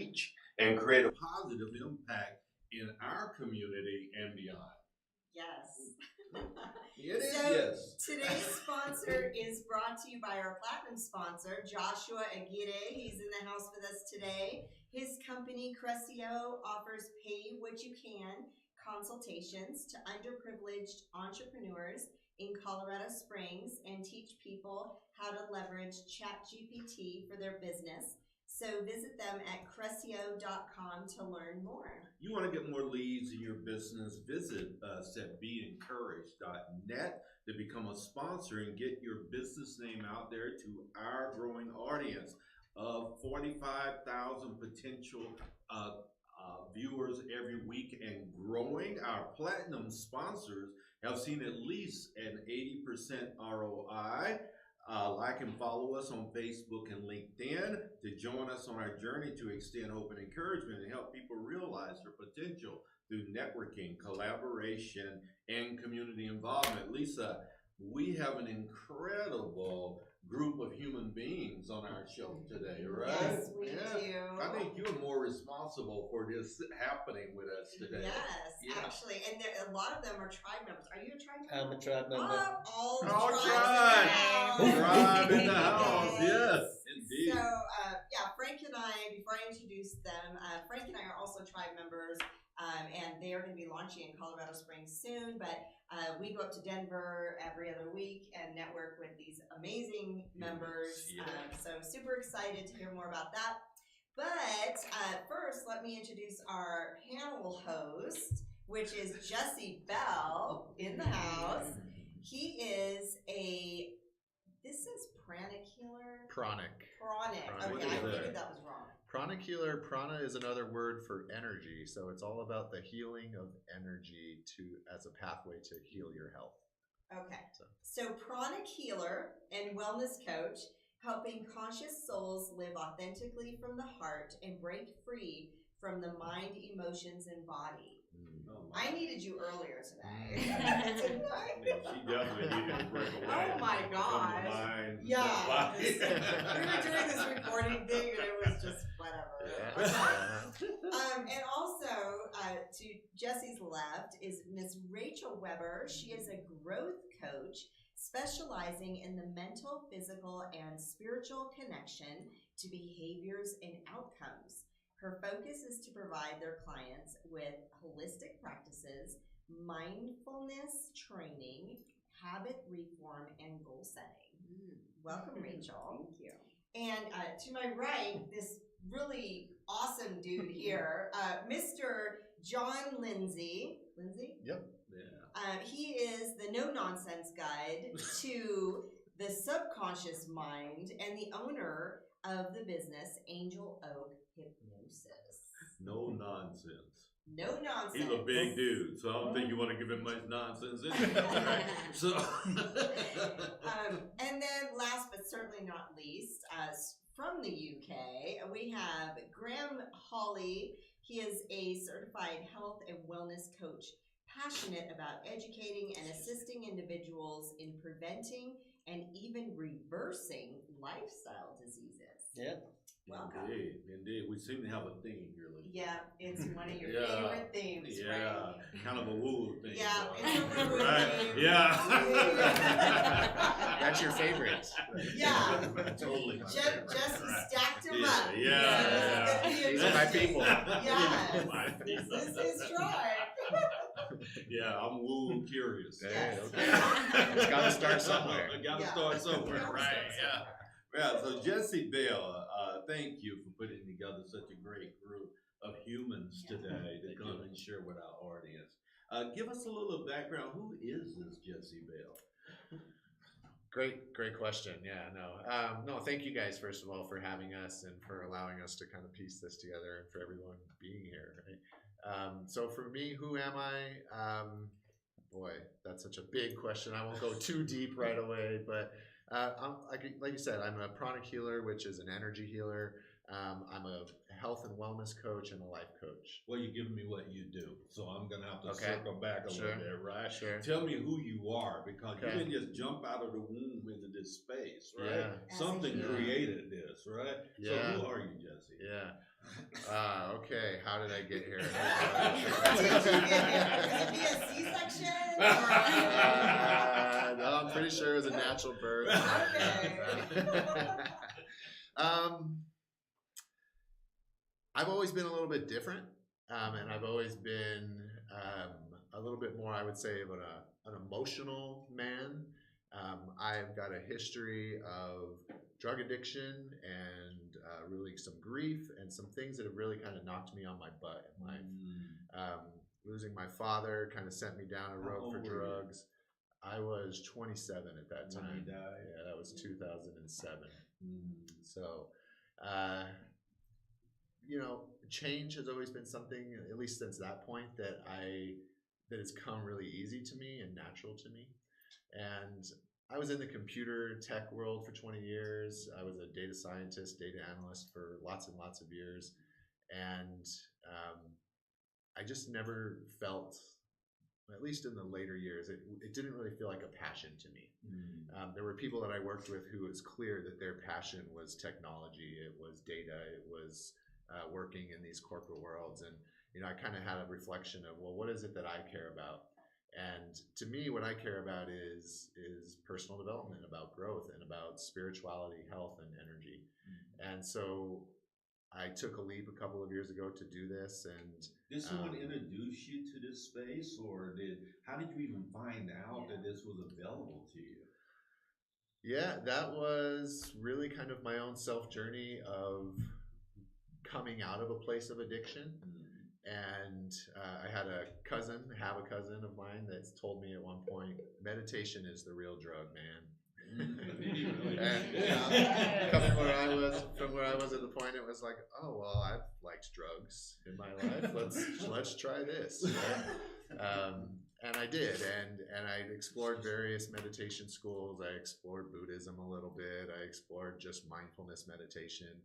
reach and create a positive impact in our community and beyond. Yes. It is, So, yes. Today's sponsor is brought to you by our platinum sponsor, Joshua Aguirre. He's in the house with us today. His company, Crescio, offers pay what you can consultations to underprivileged entrepreneurs in Colorado Springs and teach people how to leverage ChatGPT for their business. So visit them at Crescio.com to learn more. You want to get more leads in your business, visit us at beencouraged.net to become a sponsor and get your business name out there to our growing audience of 45,000 potential viewers every week and growing. Our platinum sponsors have seen at least an 80% ROI. Like and follow us on Facebook and LinkedIn to join us on our journey to extend hope and encouragement and help people realize their potential through networking, collaboration, and community involvement. Lisa, we have an incredible group of human beings on our show today, right? Yes, we do. I think you're more responsible for this happening with us today. Yes, actually. And a lot of them are tribe members. Are you a tribe member? I'm a tribe member. All tribe in the house. Yes, indeed. So, Frank and I, before I introduce them, Frank and I are also tribe members. And they are going to be launching in Colorado Springs soon, but we go up to Denver every other week and network with these amazing members. So super excited to hear more about that. But first, let me introduce our panel host, which is Jesse Bell in the house. He is this is Pranic Healer? Pranic. Okay, I figured that was wrong. Pranic Healer, prana is another word for energy. So it's all about the healing of energy as a pathway to heal your health. Okay. So Pranic Healer and wellness coach, helping conscious souls live authentically from the heart and break free from the mind, emotions, and body. I needed you earlier today. She definitely needed to break away. Oh my gosh. From the mind, yeah. the We were doing this recording thing and it was just whatever. Yeah. And also to Jesse's left is Miss Rachel Weber. She is a growth coach specializing in the mental, physical, and spiritual connection to behaviors and outcomes. Her focus is to provide their clients with holistic practices, mindfulness training, habit reform, and goal setting. Welcome, Rachel. Thank you. And to my right, this really awesome dude here, Mr. John Lindsay. Lindsay? Yep. Yeah. He is the no-nonsense guide to the subconscious mind and the owner of the business, Angel Oak Hypnosis. No nonsense. No nonsense. He's a big dude, so I don't think you want to give him much nonsense anyway. So, and then last but certainly not least, from the UK, we have Graham Hawley. He is a certified health and wellness coach, passionate about educating and assisting individuals in preventing and even reversing lifestyle diseases. Yeah. Welcome. Indeed. We seem to have a theme here, Lindsay. Yeah, it's one of your favorite themes, right? Kind of a woo theme. Yeah, it's a woo right? theme. Yeah. That's your favorite. Yeah. Totally. Jesse stacked them up. Yeah. These are my people. Yeah. My people. This is his tribe. Yeah, I'm woo curious. Hey, Yes. okay. It's got to start somewhere. Start somewhere, right? Yeah. So Jesse Bell, thank you for putting together such a great group of humans today to come and share with our audience. Give us a little background. Who is this Jesse Bell? Great question. Yeah, no, thank you guys, first of all, for having us and for allowing us to kind of piece this together and for everyone being here. Right? So for me, who am I? Boy, that's such a big question. I won't go too deep right away, but like you said, I'm a pranic healer, which is an energy healer. I'm a health and wellness coach and a life coach. Well, you're giving me what you do, so I'm going to have to circle back a little bit, right? Sure. Tell me who you are, because you didn't just jump out of the womb into this space, right? Yeah. Something created this, right? Yeah. So who are you, Jesse? Yeah. Okay, how did I get here? Did you get here? Was it via C-section? No, I'm pretty sure it was a natural birth. Okay. I've always been a little bit different, and I've always been a little bit more, I would say, of an emotional man. I've got a history of drug addiction and really some grief and some things that have really kind of knocked me on my butt in life. Losing my father kind of sent me down a road for drugs. I was 27 at that time. When he died? Yeah, that was 2007. So, change has always been something, at least since that point, that has come really easy to me and natural to me. And I was in the computer tech world for 20 years. I was a data scientist, data analyst for lots and lots of years. And I just never felt, at least in the later years, it didn't really feel like a passion to me. There were people that I worked with who it was clear that their passion was technology, it was data, it was working in these corporate worlds. And, I kind of had a reflection of, well, what is it that I care about? And to me, what I care about is personal development, about growth, and about spirituality, health, and energy. And so I took a leap a couple of years ago to do this. And did someone introduce you to this space, or how did you even find out that this was available to you? Yeah, that was really kind of my own self journey of coming out of a place of addiction. And I have a cousin of mine that's told me at one point, meditation is the real drug, man. And coming from where I was at the point, it was like, oh, well, I've liked drugs in my life. Let's try this. And I did, and I explored various meditation schools. I explored Buddhism a little bit. I explored just mindfulness meditation.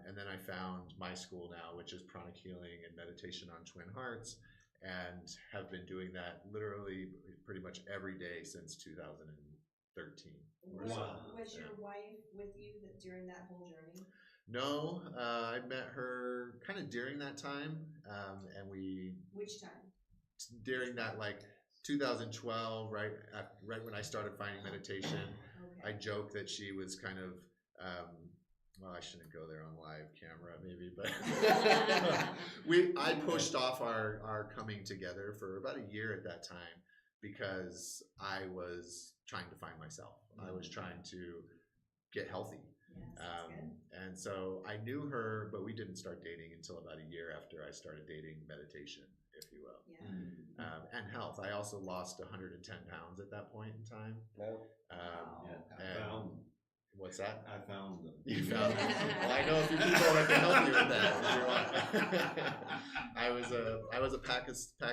And then I found my school now, which is Pranic Healing and Meditation on Twin Hearts, and have been doing that literally pretty much every day since 2013. Was your wife with you during that whole journey? No, I met her kind of during that time, and we. Which time? During that 2012, right when I started finding meditation. Okay. I joke that she was kind of. Well, I shouldn't go there on live camera, maybe, but I pushed off our coming together for about a year at that time because I was trying to find myself. I was trying to get healthy. Yes, and so I knew her, but we didn't start dating until about a year after I started dating meditation, if you will. Yeah. And health. I also lost 110 pounds at that point in time. What's that? I found them. You found them. Well, I know a few people that can help you with that. I was a pack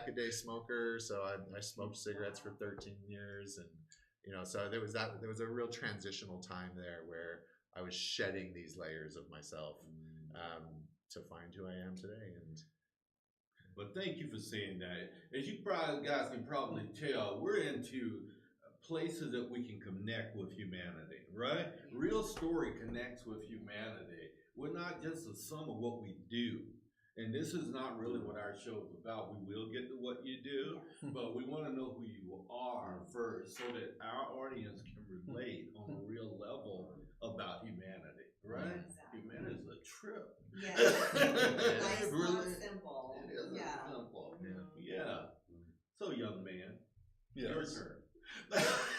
a day smoker, so I smoked cigarettes for 13 years, and so there was a real transitional time there where I was shedding these layers of myself to find who I am today. But thank you for saying that. As you guys can probably tell, we're into places that we can connect with humanity, right? Real story connects with humanity. We're not just a sum of what we do. And this is not really what our show is about. We will get to what you do, but we want to know who you are first so that our audience can relate on a real level about humanity, right? Exactly. Humanity is a trip. Yeah. Nice, really simple. It is simple. Yeah. So, young man, your turn.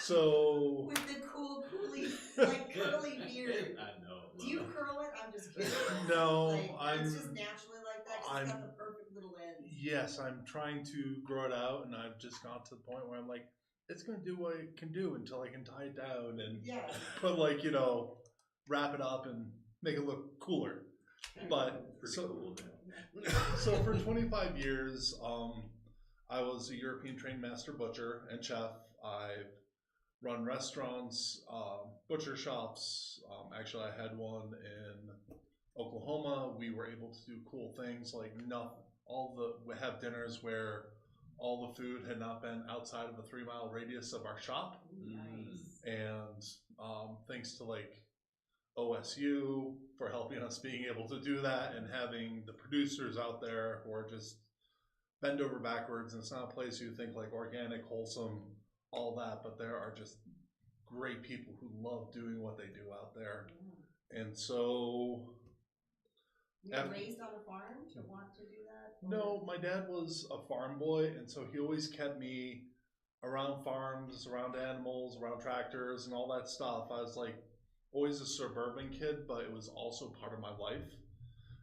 So with the curly beard. I know. Do you curl it? I'm just kidding. No, it's just naturally like that. It's got the perfect little ends. Yes, I'm trying to grow it out, and I've just got to the point where I'm like, it's gonna do what it can do until I can tie it down and put wrap it up and make it look cooler. But cool, so for 25 years, I was a European trained master butcher and chef. I've run restaurants, butcher shops. Actually, I had one in Oklahoma. We were able to do cool things like we have dinners where all the food had not been outside of a 3-mile radius of our shop. Nice. And thanks to OSU for helping us being able to do that, and having the producers out there who are just bend over backwards. And it's not a place you think like organic, wholesome, all that, but there are just great people who love doing what they do out there. And so You were raised on a farm to want to do that? no, my dad was a farm boy, and so he always kept me around farms, around animals, around tractors, and all that stuff. I was like always a suburban kid, but it was also part of my life.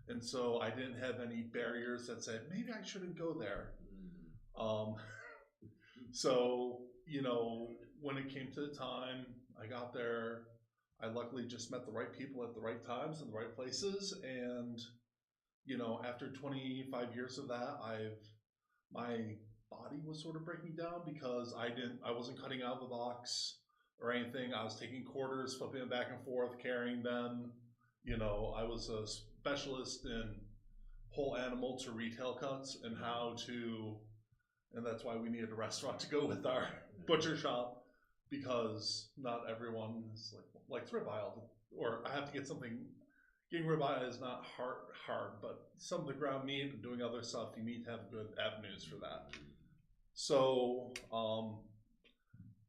And so I didn't have any barriers that said, maybe I shouldn't go there. So, you know, when it came to the time, I got there, I luckily just met the right people at the right times in the right places. And, you know, after 25 years of that, my body was sort of breaking down because I wasn't cutting out of the box or anything. I was taking quarters, flipping them back and forth, carrying them. You know, I was a specialist in whole animal to retail cuts and and that's why we needed a restaurant to go with our butcher shop, because not everyone is likes ribeye, or I have to get something. Getting ribeye is not hard, but some of the ground meat and doing other stuff, you need to have good avenues for that. So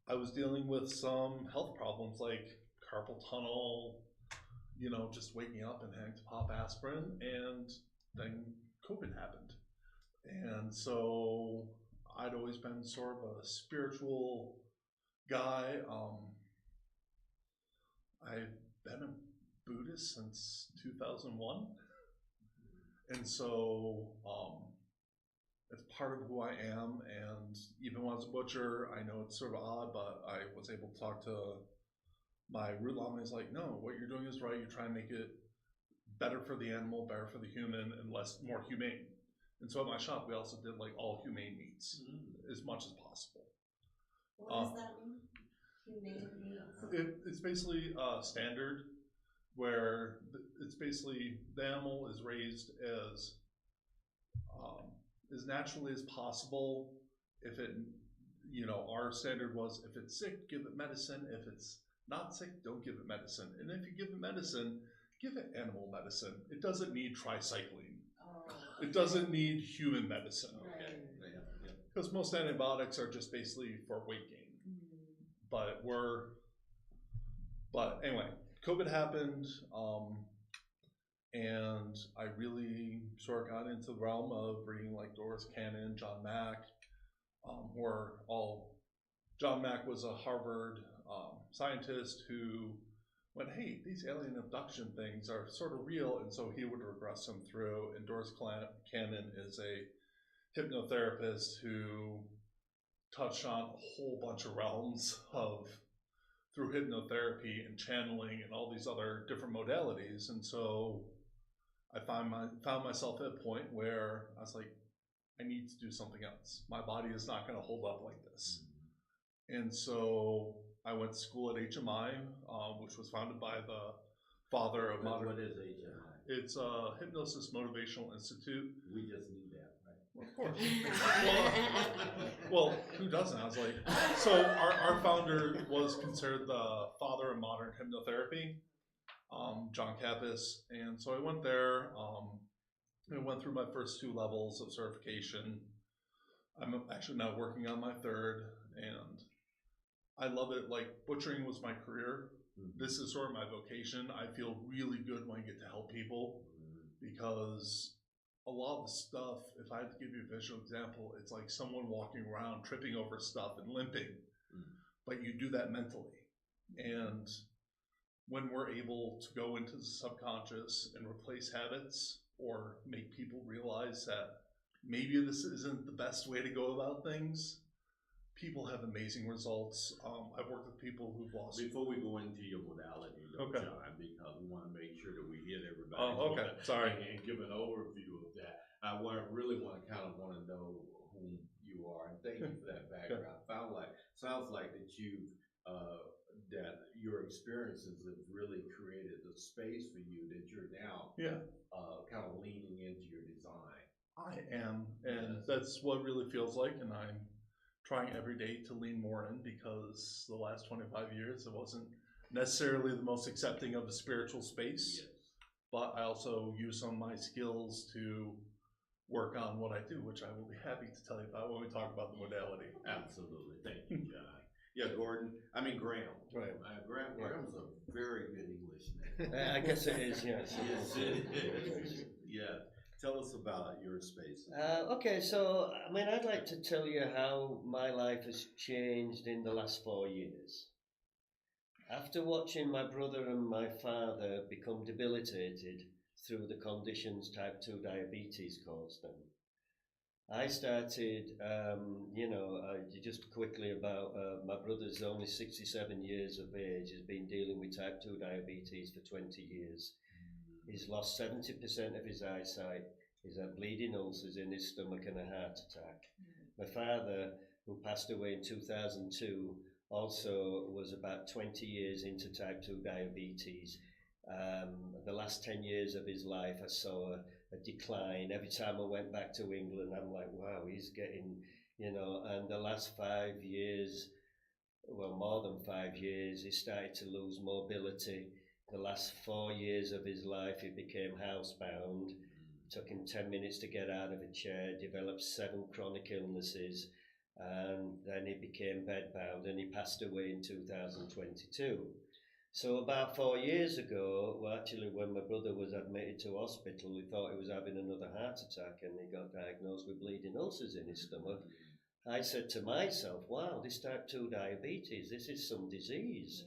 I was dealing with some health problems like carpal tunnel, you know, just waking up and having to pop aspirin, and then COVID happened. And so I'd always been sort of a spiritual guy. I've been a Buddhist since 2001. And so it's part of who I am. And even when I was a butcher, I know it's sort of odd, but I was able to talk to my root lama. He's like, no, what you're doing is right. You're trying to make it better for the animal, better for the human, and more humane. And so at my shop, we also did like all humane meats as much as possible. What does that mean? Humane meats? It's basically standard, where it's basically the animal is raised as naturally as possible. If it, you know, our standard was if it's sick, give it medicine. If it's not sick, don't give it medicine. And if you give it medicine, give it animal medicine. It doesn't need tricycling. It doesn't need human medicine. Because most antibiotics are just basically for weight gain. But anyway, COVID happened, and I really sort of got into the realm of reading like Doris Cannon, John Mack, John Mack was a Harvard scientist who went, hey, these alien abduction things are sort of real, and so he would regress them through. And Doris Cannon is a hypnotherapist who touched on a whole bunch of realms through hypnotherapy and channeling and all these other different modalities. And so I found myself at a point where I was like, I need to do something else. My body is not going to hold up like this. And so I went to school at HMI, which was founded by the father of modern. What is HMI? It's a Hypnosis Motivational Institute. We just knew that, right? Well, of course. well, who doesn't? I was like, so our founder was considered the father of modern hypnotherapy, John Kappas. And so I went there. I went through my first 2 levels of certification. I'm actually now working on my 3rd, and I love it. Like, butchering was my career. This is sort of my vocation. I feel really good when I get to help people, because a lot of the stuff, if I have to give you a visual example, it's like someone walking around tripping over stuff and limping, but you do that mentally. And when we're able to go into the subconscious and replace habits, or make people realize that maybe this isn't the best way to go about things, people have amazing results. I've worked with people who've lost. Before we go into your modality, though, Okay. John, because we want to make sure that we hit everybody. Oh, okay. Sorry. And give an overview of that. I really want to know who you are, and thank you for that background. Sounds like that that your experiences have really created the space for you that you're now kind of leaning into your design. I am, and that's what it really feels like, and I'm trying every day to lean more in, because the last 25 years it wasn't necessarily the most accepting of the spiritual space, Yes. but I also use some of my skills to work on what I do, which I will be happy to tell you about when we talk about the modality. Absolutely. Thank you, John. Yeah, Graham. Right. Graham's a very good English name. I guess it is, yes. Yes, it is. Yeah. Tell us about your space. Okay, so I mean, I'd like to tell you how my life has changed in the last 4 years. After watching my brother and my father become debilitated through the conditions type 2 diabetes caused them, I started, just quickly about my brother's only 67 years of age, has been dealing with type 2 diabetes for 20 years. He's lost 70% of his eyesight. He's had bleeding ulcers in his stomach and a heart attack. My father, who passed away in 2002, also was about 20 years into type 2 diabetes. The last 10 years of his life, I saw a decline. Every time I went back to England, I'm like, wow, he's getting, and the last 5 years, well, more than 5 years, he started to lose mobility. The last 4 years of his life, he became housebound. Took him 10 minutes to get out of a chair, developed 7 chronic illnesses, and then he became bedbound, and he passed away in 2022. So about 4 years ago, well, actually when my brother was admitted to hospital, we thought he was having another heart attack, and he got diagnosed with bleeding ulcers in his stomach. I said to myself, wow, this type 2 diabetes, this is some disease.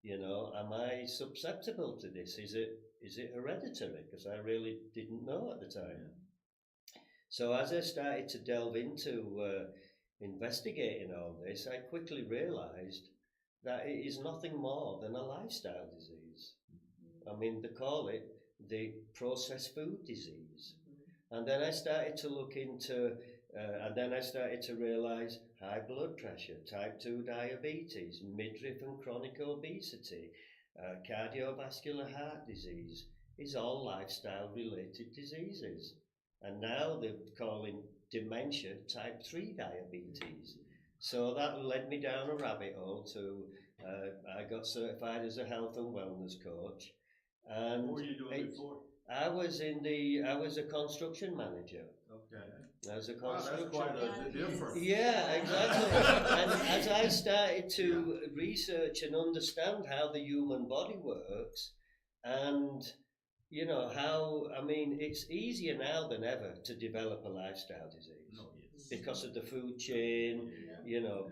Am I susceptible to this? Is it hereditary? Because I really didn't know at the time. So as I started to delve into investigating all this, I quickly realized that it is nothing more than a lifestyle disease. I mean, they call it the processed food disease. And then I started to look into, and then I started to realize high blood pressure, type 2 diabetes, midriff and chronic obesity, cardiovascular heart disease is all lifestyle related diseases. And now they're calling dementia type 3 diabetes. So that led me down a rabbit hole to, I got certified as a health and wellness coach. And What were you doing before? I was a construction manager. Okay. As a Wow, construction. that's quite a difference. Yeah, exactly. And as I started to research and understand how the human body works, and it's easier now than ever to develop a lifestyle disease because of the food chain,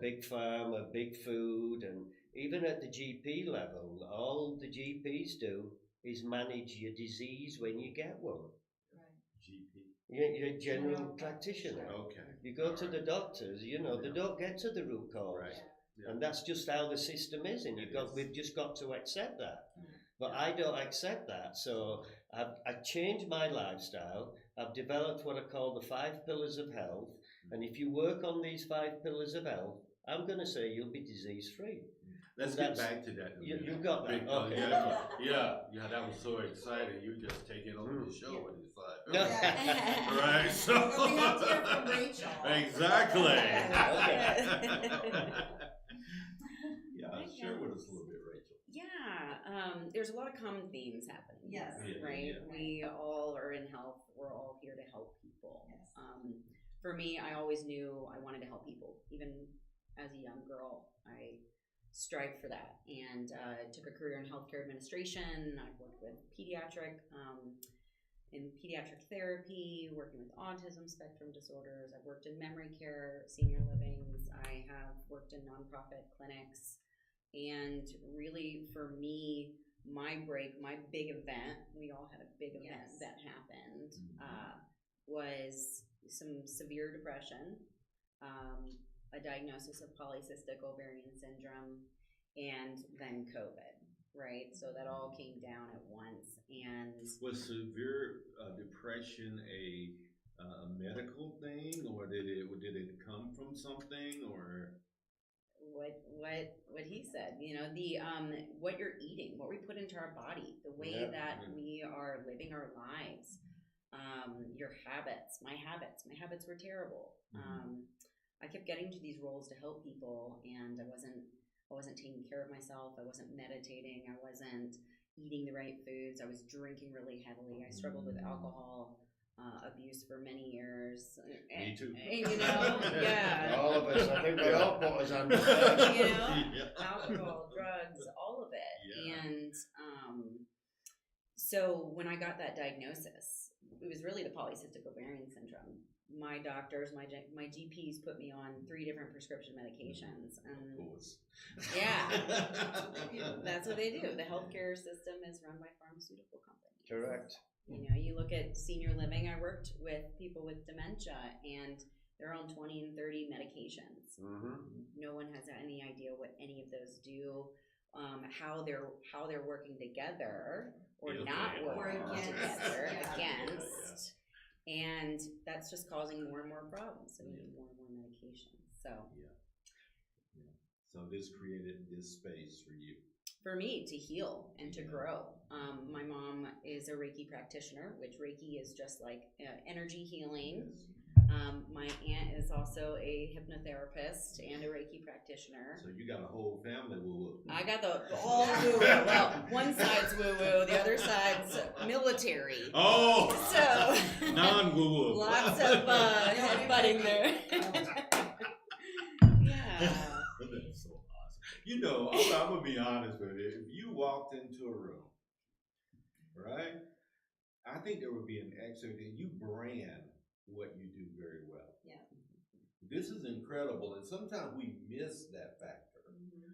big pharma, big food, and even at the GP level, all the GPs do is manage your disease when you get one. GP. You're a general practitioner. Okay. You go to the doctors, they don't get to the root cause. Right. Yeah. And that's just how the system is, and we've just got to accept that. But I don't accept that, so I've changed my lifestyle. I've developed what I call the 5 pillars of health, and if you work on these 5 pillars of health, I'm going to say you'll be disease-free. Let's get back to that. You got that, Because, okay. Yeah, that was so exciting. You just taking over the show with these 5 No. pillars. Right, so. Well, we have to hear from Rachel. Exactly. Okay. Yeah, share with us a little bit, Rachel. Yeah, there's a lot of common themes happening. Yes. Right? Yeah. We all are in health. We're all here to help people. Yes. For me, I always knew I wanted to help people. Even as a young girl, I strived for that and took a career in healthcare administration. I've worked with in pediatric therapy, working with autism spectrum disorders. I've worked in memory care, senior livings. I have worked in nonprofit clinics. And really, for me, my big event, we all had a big event that happened, was some severe depression, a diagnosis of polycystic ovarian syndrome, and then COVID, right? So that all came down at once. And Was severe depression a medical thing, or did it come from something, or? What he said, the what you're eating, what we put into our body, the way that we are living our lives, your habits. My habits were terrible. I kept getting to these roles to help people, and I wasn't I wasn't taking care of myself. I wasn't meditating. I wasn't eating the right foods. I was drinking really heavily. I struggled with alcohol abuse for many years. Me too. You know, yeah. All of us. I think we all put us on. You know, alcohol, drugs, all of it. Yeah. And so when I got that diagnosis, it was really the polycystic ovarian syndrome. My doctors, my GPs put me on 3 different prescription medications. And Of course. yeah, that's what they do. The healthcare system is run by pharmaceutical companies. Correct. You know, you look at senior living. I worked with people with dementia, and they're on 20 and 30 medications. No one has any idea what any of those do, how they're working together or not working together against. And that's just causing more and more problems. So we need more and more medication. So So this created this space for you. for me to heal and to grow. My mom is a Reiki practitioner, which Reiki is just like energy healing. My aunt is also a hypnotherapist and a Reiki practitioner. So you got a whole family woo-woo. I got the whole woo-woo. Well, one side's woo-woo, the other side's military. Oh! So, non-woo-woo. lots of headbutting there. Yeah. That's so awesome. You know, I'm going to be honest with you. If you walked into a room, right, I think there would be an excerpt that you brand what you do very well. Yeah. This is incredible, and sometimes we miss that factor,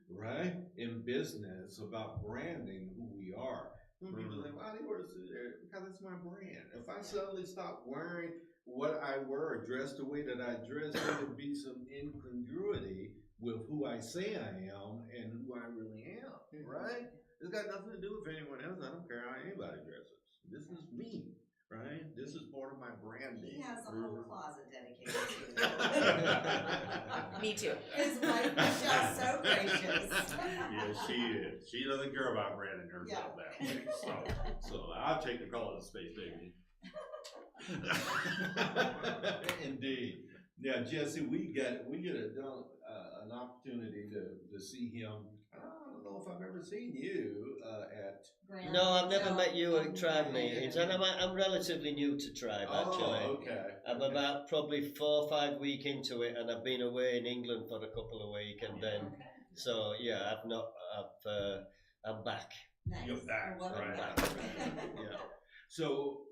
right? In business, about branding who we are. When people think, "Wow, they wear a suit," because it's my brand. If I suddenly stop wearing what I wear or dress the way that I dress, there would be some incongruity with who I say I am and who I really am, right? It's got nothing to do with anyone else. I don't care how anybody dresses. This is me. Right? This is part of my branding. He has a whole closet dedicated to it. Me too. His wife Michelle's so gracious. Yeah, she is. She doesn't care about branding herself that way. So I'll take the color of the space, baby. Indeed. Yeah, Jesse, we get an opportunity to see him. I don't know if I've ever seen you at. No, I've never met you at tribe meetings, and I'm relatively new to tribe actually. Oh, okay. I'm about probably 4 or 5 weeks into it, and I've been away in England for a couple of weeks, and then so yeah, I'm back. Nice. You're back, Welcome right? back. Yeah. So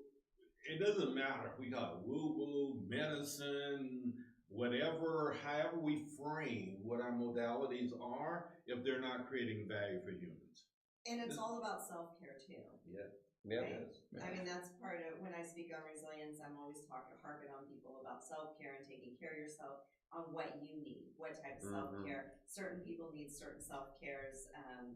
it doesn't matter if we got woo-woo, medicine, whatever, however we frame what our modalities are, if they're not creating value for humans. And it's all about self-care too. Yeah. Yeah. Right? I mean, that's part of when I speak on resilience, I'm always harping on people about self-care and taking care of yourself on what you need, what type of self-care. Certain people need certain self-cares.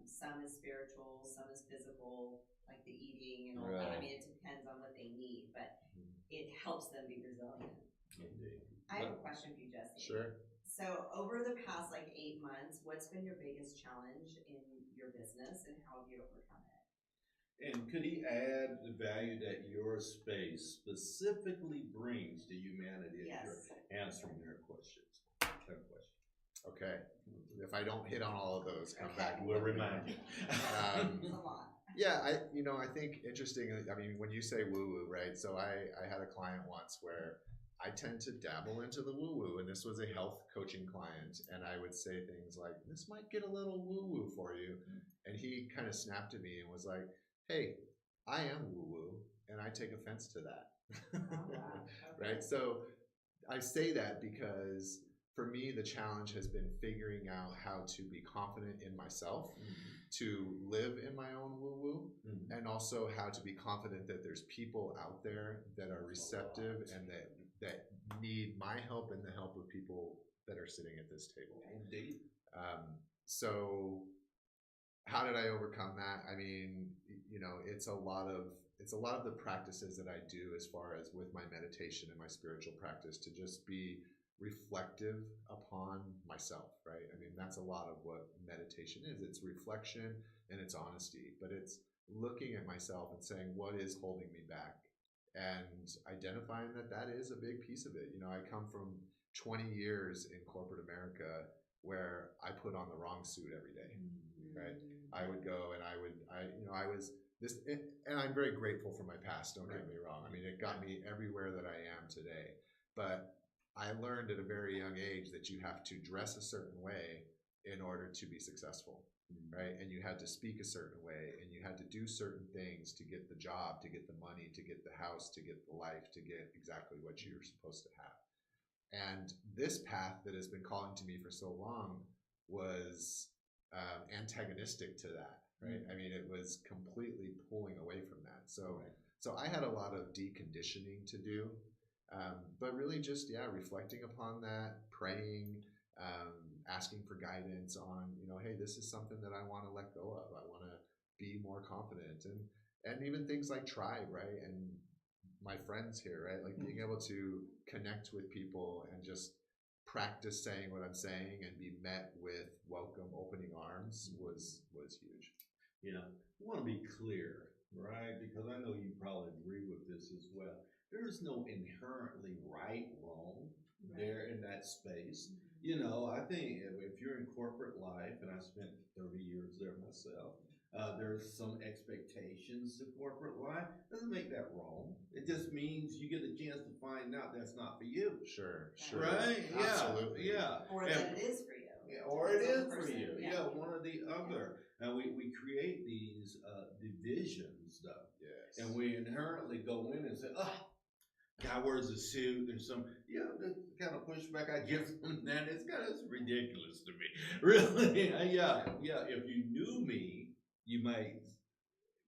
Some is spiritual, some is physical, like the eating and all that. I mean, it depends on what they need, but it helps them be resilient. Indeed. I have a question for you, Jesse. Sure. So over the past 8 months, what's been your biggest challenge in your business and how have you overcome it? And could he add the value that your space specifically brings to humanity as you're answering their questions? Okay. If I don't hit on all of those, come back. We'll remind you. It's a lot. Yeah, I think interesting. I mean, when you say woo-woo, right? So I had a client once where I tend to dabble into the woo-woo, and this was a health coaching client, and I would say things like, "This might get a little woo-woo for you," and he kind of snapped at me and was like, "Hey, I am woo-woo, and I take offense to that." Oh, wow. Okay. Right? So I say that because for me, the challenge has been figuring out how to be confident in myself, to live in my own woo-woo, and also how to be confident that there's people out there that are receptive and that need my help and the help of people that are sitting at this table. Indeed. So how did I overcome that? I mean, it's a lot of the practices that I do as far as with my meditation and my spiritual practice to just be reflective upon myself, right? I mean, that's a lot of what meditation is. It's reflection and it's honesty, but it's looking at myself and saying, what is holding me back? And identifying that is a big piece of it. I come from 20 years in corporate America where I put on the wrong suit every day, right? I would go and I was this, and I'm very grateful for my past, don't get me wrong. I mean, it got me everywhere that I am today. But I learned at a very young age that you have to dress a certain way in order to be successful, right? And you had to speak a certain way, and you had to do certain things to get the job, to get the money, to get the house, to get the life, to get exactly what you're supposed to have. And this path that has been calling to me for so long was antagonistic to that, right? I mean, it was completely pulling away from that. So I had a lot of deconditioning to do, but really just, reflecting upon that, praying, asking for guidance on, hey, this is something that I want to let go of. I want to be more confident, and even things like tribe, right? And my friends here, right? Like being able to connect with people and just practice saying what I'm saying and be met with welcome, opening arms was huge. I want to be clear, right? Because I know you probably agree with this as well. There's no inherently wrong there in that space. I think if you're in corporate life, and I spent 30 years there myself, there's some expectations to corporate life. Doesn't make that wrong. It just means you get a chance to find out that's not for you. Sure. Right? Absolutely. Yeah. Or that it is for you. Yeah, or it is for person. you. Yeah, one or the other. And we create these divisions, though. Yes. And we inherently go in and say, guy wears a suit. There's some, the kind of pushback I get from that. It's ridiculous to me. Really. Yeah. If you knew me, you might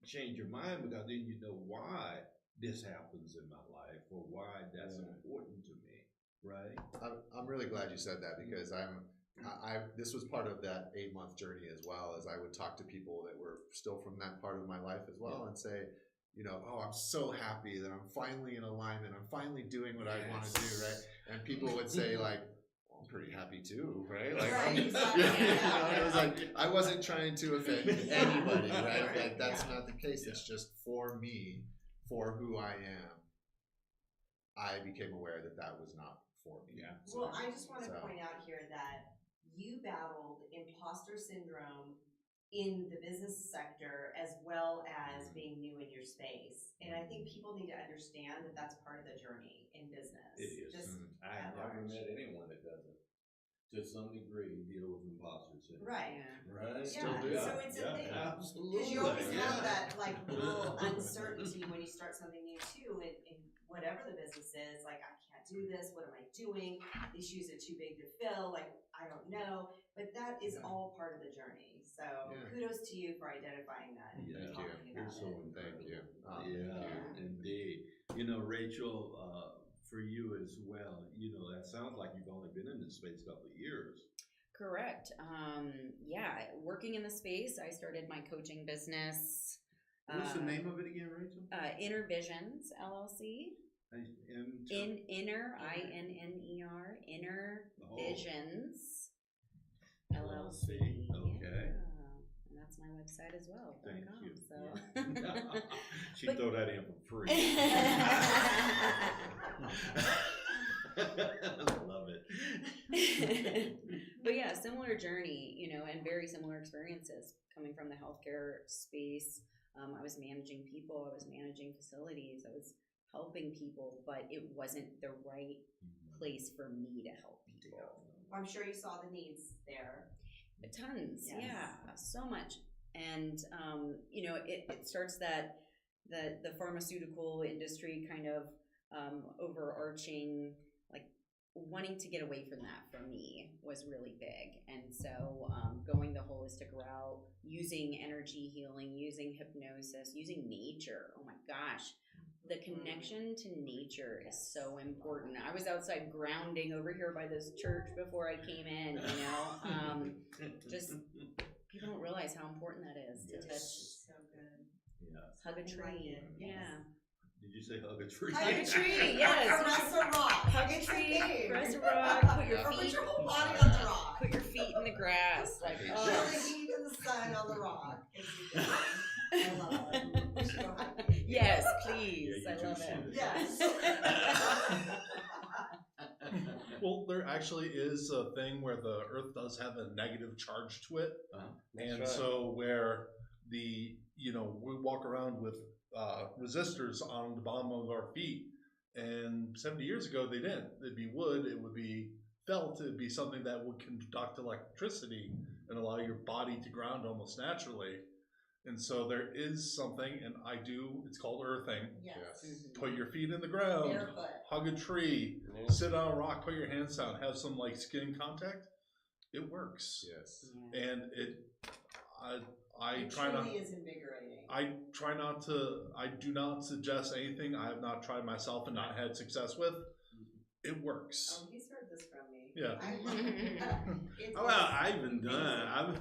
change your mind, because then you know why this happens in my life, or why that's important to me. Right. I'm really glad you said that, because this was part of that 8-month journey as well, as I would talk to people that were still from that part of my life as well, and say, I'm so happy that I'm finally in alignment. I'm finally doing what I want to do, right? And people would say, like, well, I'm pretty happy too, right? Like, Right, exactly. It was like, I wasn't trying to offend anybody, right? Like, that's not the case. It's just for me, for who I am. I became aware that that was not for me. Yeah. Well, I just want to point out here that you battled imposter syndrome in the business sector as well as being new in your space. And I think people need to understand that that's part of the journey in business. It is. Just I've at never large. met anyone that doesn't, to some degree, deal with imposter syndrome. Right. Right? Still do. So it's a thing. Absolutely. Because you always have that little uncertainty when you start something new too, in whatever the business is. Like, I can't do this. What am I doing? These shoes are too big to fill. Like, I don't know. But that is all part of the journey. So kudos to you for identifying that and Yeah. talking You're about so it. Thank you. Indeed. Rachel, for you as well, that sounds like you've only been in this space a couple of years. Correct. Working in the space, I started my coaching business. What's the name of it again, Rachel? Inner Visions LLC. Inner INNER Inner Visions LLC. Okay. And that's my website as well. Thank you. So. She throw that in for free. I love it. But similar journey, and very similar experiences coming from the healthcare space. I was managing people, I was managing facilities, I was helping people, but it wasn't the right place for me to help people. I'm sure you saw the needs there. Tons, Yes. so much. And, it starts that the pharmaceutical industry kind of overarching, like wanting to get away from that for me was really big. And so going the holistic route, using energy healing, using hypnosis, using nature. Oh my gosh. The connection to nature is so important. I was outside grounding over here by this church before I came in, just people don't realize how important that is to touch. So good. Yeah. Hug a I like tree. it. Yeah. Did you say hug a tree? Hug a tree, yes. Caress a rock. Hug a It's tree, thing. caress a rock, put your Or put feet, your whole body on the rock. put your feet in the grass. Like, Feel oh. the heat of the sun on the rock. It's a good thing. I love it. We should go hiking. Yes, please. Yeah, you I two love should. it. Yes. Well, there actually is a thing where the Earth does have a negative charge to it, and right. so where we walk around with resistors on the bottom of our feet, and 70 years ago they didn't. It'd be wood, it would be felt, it'd be something that would conduct electricity and allow your body to ground almost naturally. And so there is something, and it's called earthing. Yes. Put your feet in the ground, Barefoot. hug a tree, Yeah. sit on a rock, put your hands down, have some like skin contact. It works. Yes. Yeah. And I It try not. truly is invigorating. I try not to. I do not suggest anything I have not tried myself and not had success with. It works. Oh, he's heard this from me. Yeah. I love it. It's Well, I've been done. I'm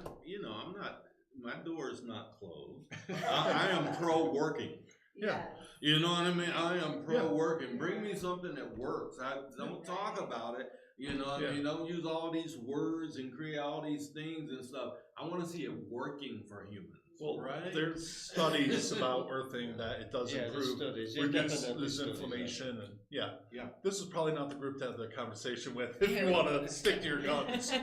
not. My door is not closed. I am pro working. Yes. You know what I mean? I am pro Yeah. working. Bring me something that works. I don't talk about it. You know what I mean? Don't use all these words and create all these things and stuff. I want to see it working for humans. Well, right? there's studies about earthing that it does Yeah, there's improve, studies. There's reduce definitely this studies, inflammation, and yeah. Yeah. This is probably not the group to have the conversation with if you want to stick to your guns.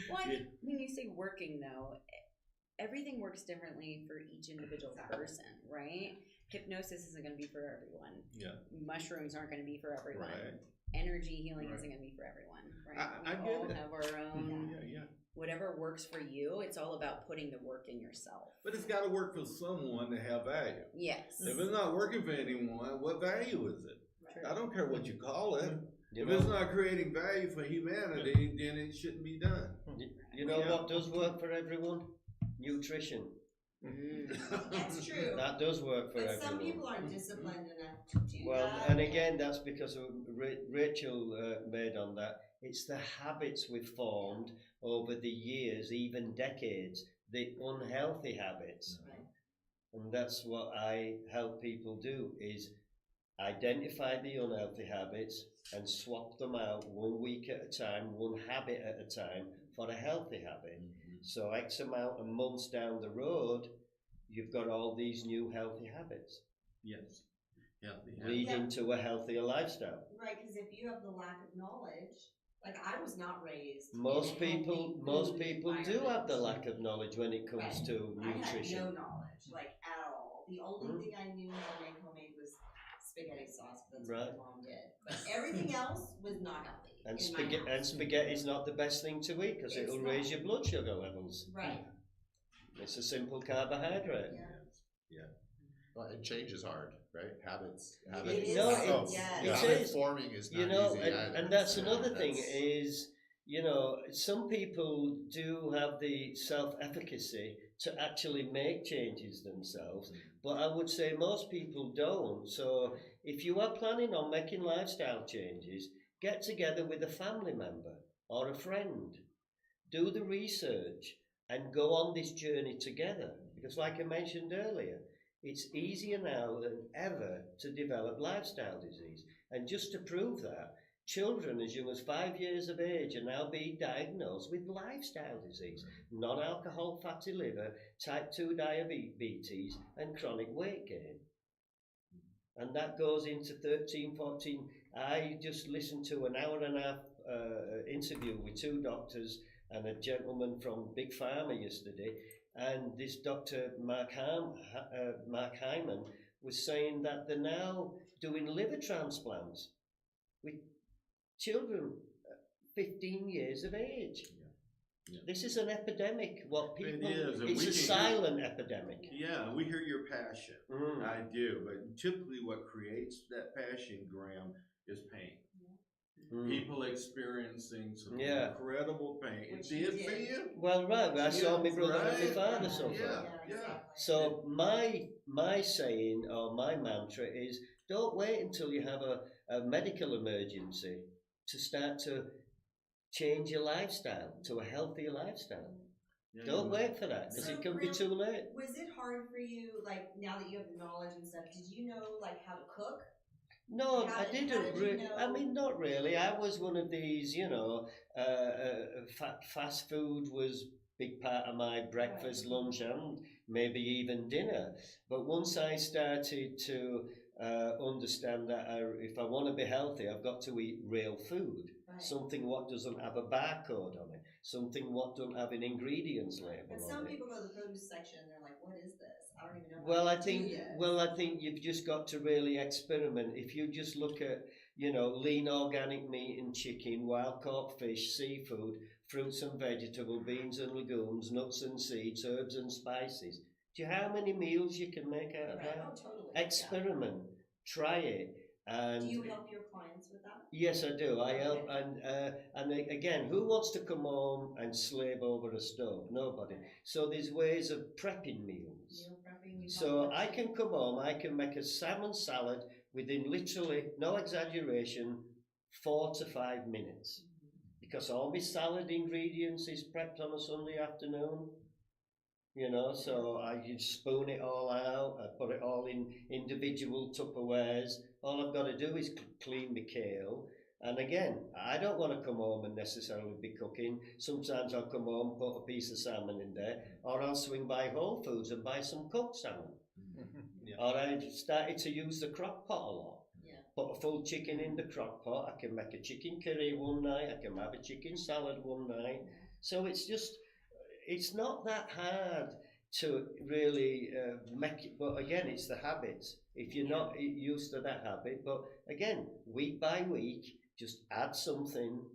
Well, I think when you say working, though, everything works differently for each individual person, right? Hypnosis isn't going to be for everyone. Yeah. Mushrooms aren't going to be for everyone. Right. Energy healing Right. isn't going to be for everyone, right? I We get all it. have our own. Yeah. Whatever works for you, it's all about putting the work in yourself. But it's got to work for someone to have value. Yes. If it's not working for anyone, what value is it? I don't care what you call it. You If know, it's not creating value for humanity, then it shouldn't be done. you know Yeah. what does work for everyone? Nutrition. That's true. That does work for But everyone. some people aren't disciplined enough to do Well, that. and again, that's because of Rachel made on that. It's the habits we've formed over the years, even decades, the unhealthy habits. Right. And that's what I help people do, is identify the unhealthy habits and swap them out 1 week at a time, one habit at a time for a healthy habit. So X amount of months down the road, you've got all these new healthy habits, Yes. Yeah. leading to a healthier lifestyle. Right, because if you have the lack of knowledge, like I was not raised. in Most a people healthy food do have the environment. lack of knowledge when it comes Right. to I had nutrition. no knowledge, like at all. The only Mhm. thing I knew how to make homemade was spaghetti sauce. That's Right. what my mom did. But everything else was not healthy. And in my house. spaghetti is not the best thing to eat because It's it'll not. raise your blood sugar levels. Right. It's a simple carbohydrate. Yeah. Well, and change is hard, right? Habits. It is. No, hard, it- yes. it Habit is. forming is not You know, easy either. and that's another thing That's- is, some people do have the self-efficacy to actually make changes themselves, but I would say most people don't. So if you are planning on making lifestyle changes, get together with a family member or a friend, do the research and go on this journey together. Because like I mentioned earlier, it's easier now than ever to develop lifestyle disease. And just to prove that, children as young as 5 years of age are now being diagnosed with lifestyle disease, non-alcohol fatty liver, type 2 diabetes, and chronic weight gain. And that goes into 13, 14. I just listened to an hour and a half interview with 2 doctors and a gentleman from Big Pharma yesterday. And this Dr. Mark Hyman was saying that they're now doing liver transplants with children 15 years of age. Yeah. This is an epidemic. What people, is, and it's we a can- silent epidemic. Yeah, we hear your passion. Mm. I do, but typically what creates that passion, Graham, is pain. Mm. People experiencing some Yeah. incredible pain. It Which you did for did. you? Well, right. I saw my brother and my Right. father suffer. Yeah. Exactly. So my saying or my mantra is: don't wait until you have a medical emergency to start to change your lifestyle to a healthier lifestyle. Yeah, Don't you- wait for that because So it can be real- too late. Was it hard for you, like now that you have the knowledge and stuff? Did you know like how to cook? No, How I did- didn't. how did you know? I mean, not really. I was one of these, fast food was big part of my breakfast, Right. lunch, and maybe even dinner. But once I started to understand that if I want to be healthy, I've got to eat real food. Right. Something what doesn't have a barcode on it. Something what don't have an ingredients label And on some it. people go to the produce section and they're like, "What is this? I don't even know." Well, what I think food is." I think you've just got to really experiment. If you just look at, lean organic meat and chicken, wild caught fish, seafood, fruits and vegetable, beans and legumes, nuts and seeds, herbs and spices. Do you know how many meals you can make out of Right. that? Oh, totally. Experiment, try it, and Do you help your clients with that? yes, I do. I help, Okay. and again, who wants to come home and slave over a stove? Nobody. So there's ways of prepping meals. Meal prepping. You So talk I about can come home, I can make a salmon salad within literally, no exaggeration, 4 to 5 minutes. Because all my salad ingredients is prepped on a Sunday afternoon. So I just spoon it all out, I put it all in individual Tupperwares. All I've got to do is clean the kale. And again, I don't want to come home and necessarily be cooking. Sometimes I'll come home, put a piece of salmon in there, or I'll swing by Whole Foods and buy some cooked salmon. Yeah. Or I've started to use the crock pot a lot. Yeah. Put a full chicken in the crock pot. I can make a chicken curry one night. I can have a chicken salad one night. So it's not that hard to really make it. But again, it's the habits. If you're not used to that habit, but again, week by week, just add something,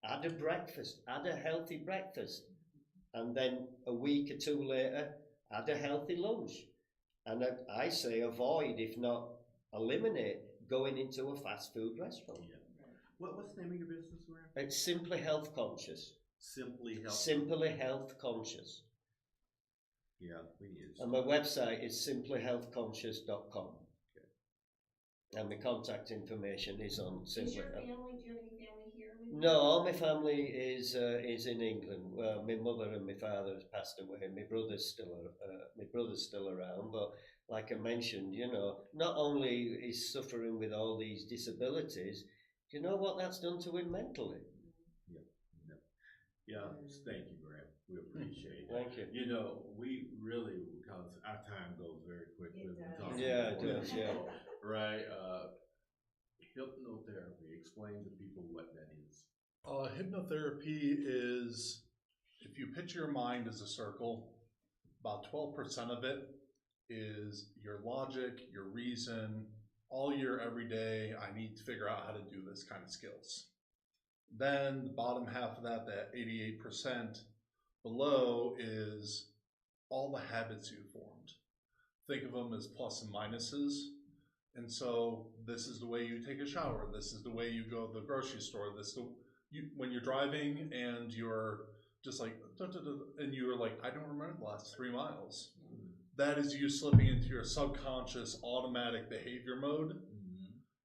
add a breakfast, add a healthy breakfast. And then a week or two later, add a healthy lunch. And I say avoid, if not eliminate, going into a fast food restaurant. Yeah. What's the name of your business, Graham? It's Simply Health Conscious. Simply Health. Simply Health Conscious. Yeah, please. And my website is simplyhealthconscious.com. Okay. And my contact information is on Simply Is your Health. family? Do you have any family here with you? No, all my family is in England. Well, my mother and my father has passed away. My brother's still around. But like I mentioned, not only is suffering with all these disabilities, do you know what that's done to him mentally? Yeah, thank you, Graham. We appreciate it. Thank you. We really, because our time goes very quickly. It does. Talking Yeah, it before does, the yeah. show, Right. Hypnotherapy. Explain to people what that is. Hypnotherapy is, if you picture your mind as a circle, about 12% of it is your logic, your reason, all your everyday, I need to figure out how to do this kind of skills. Then the bottom half of that 88% below, is all the habits you formed. Think of them as plus and minuses. And so this is the way you take a shower. This is the way you go to the grocery store. When you're driving and you're just like, and you're like, I don't remember the last 3 miles. That is you slipping into your subconscious automatic behavior mode.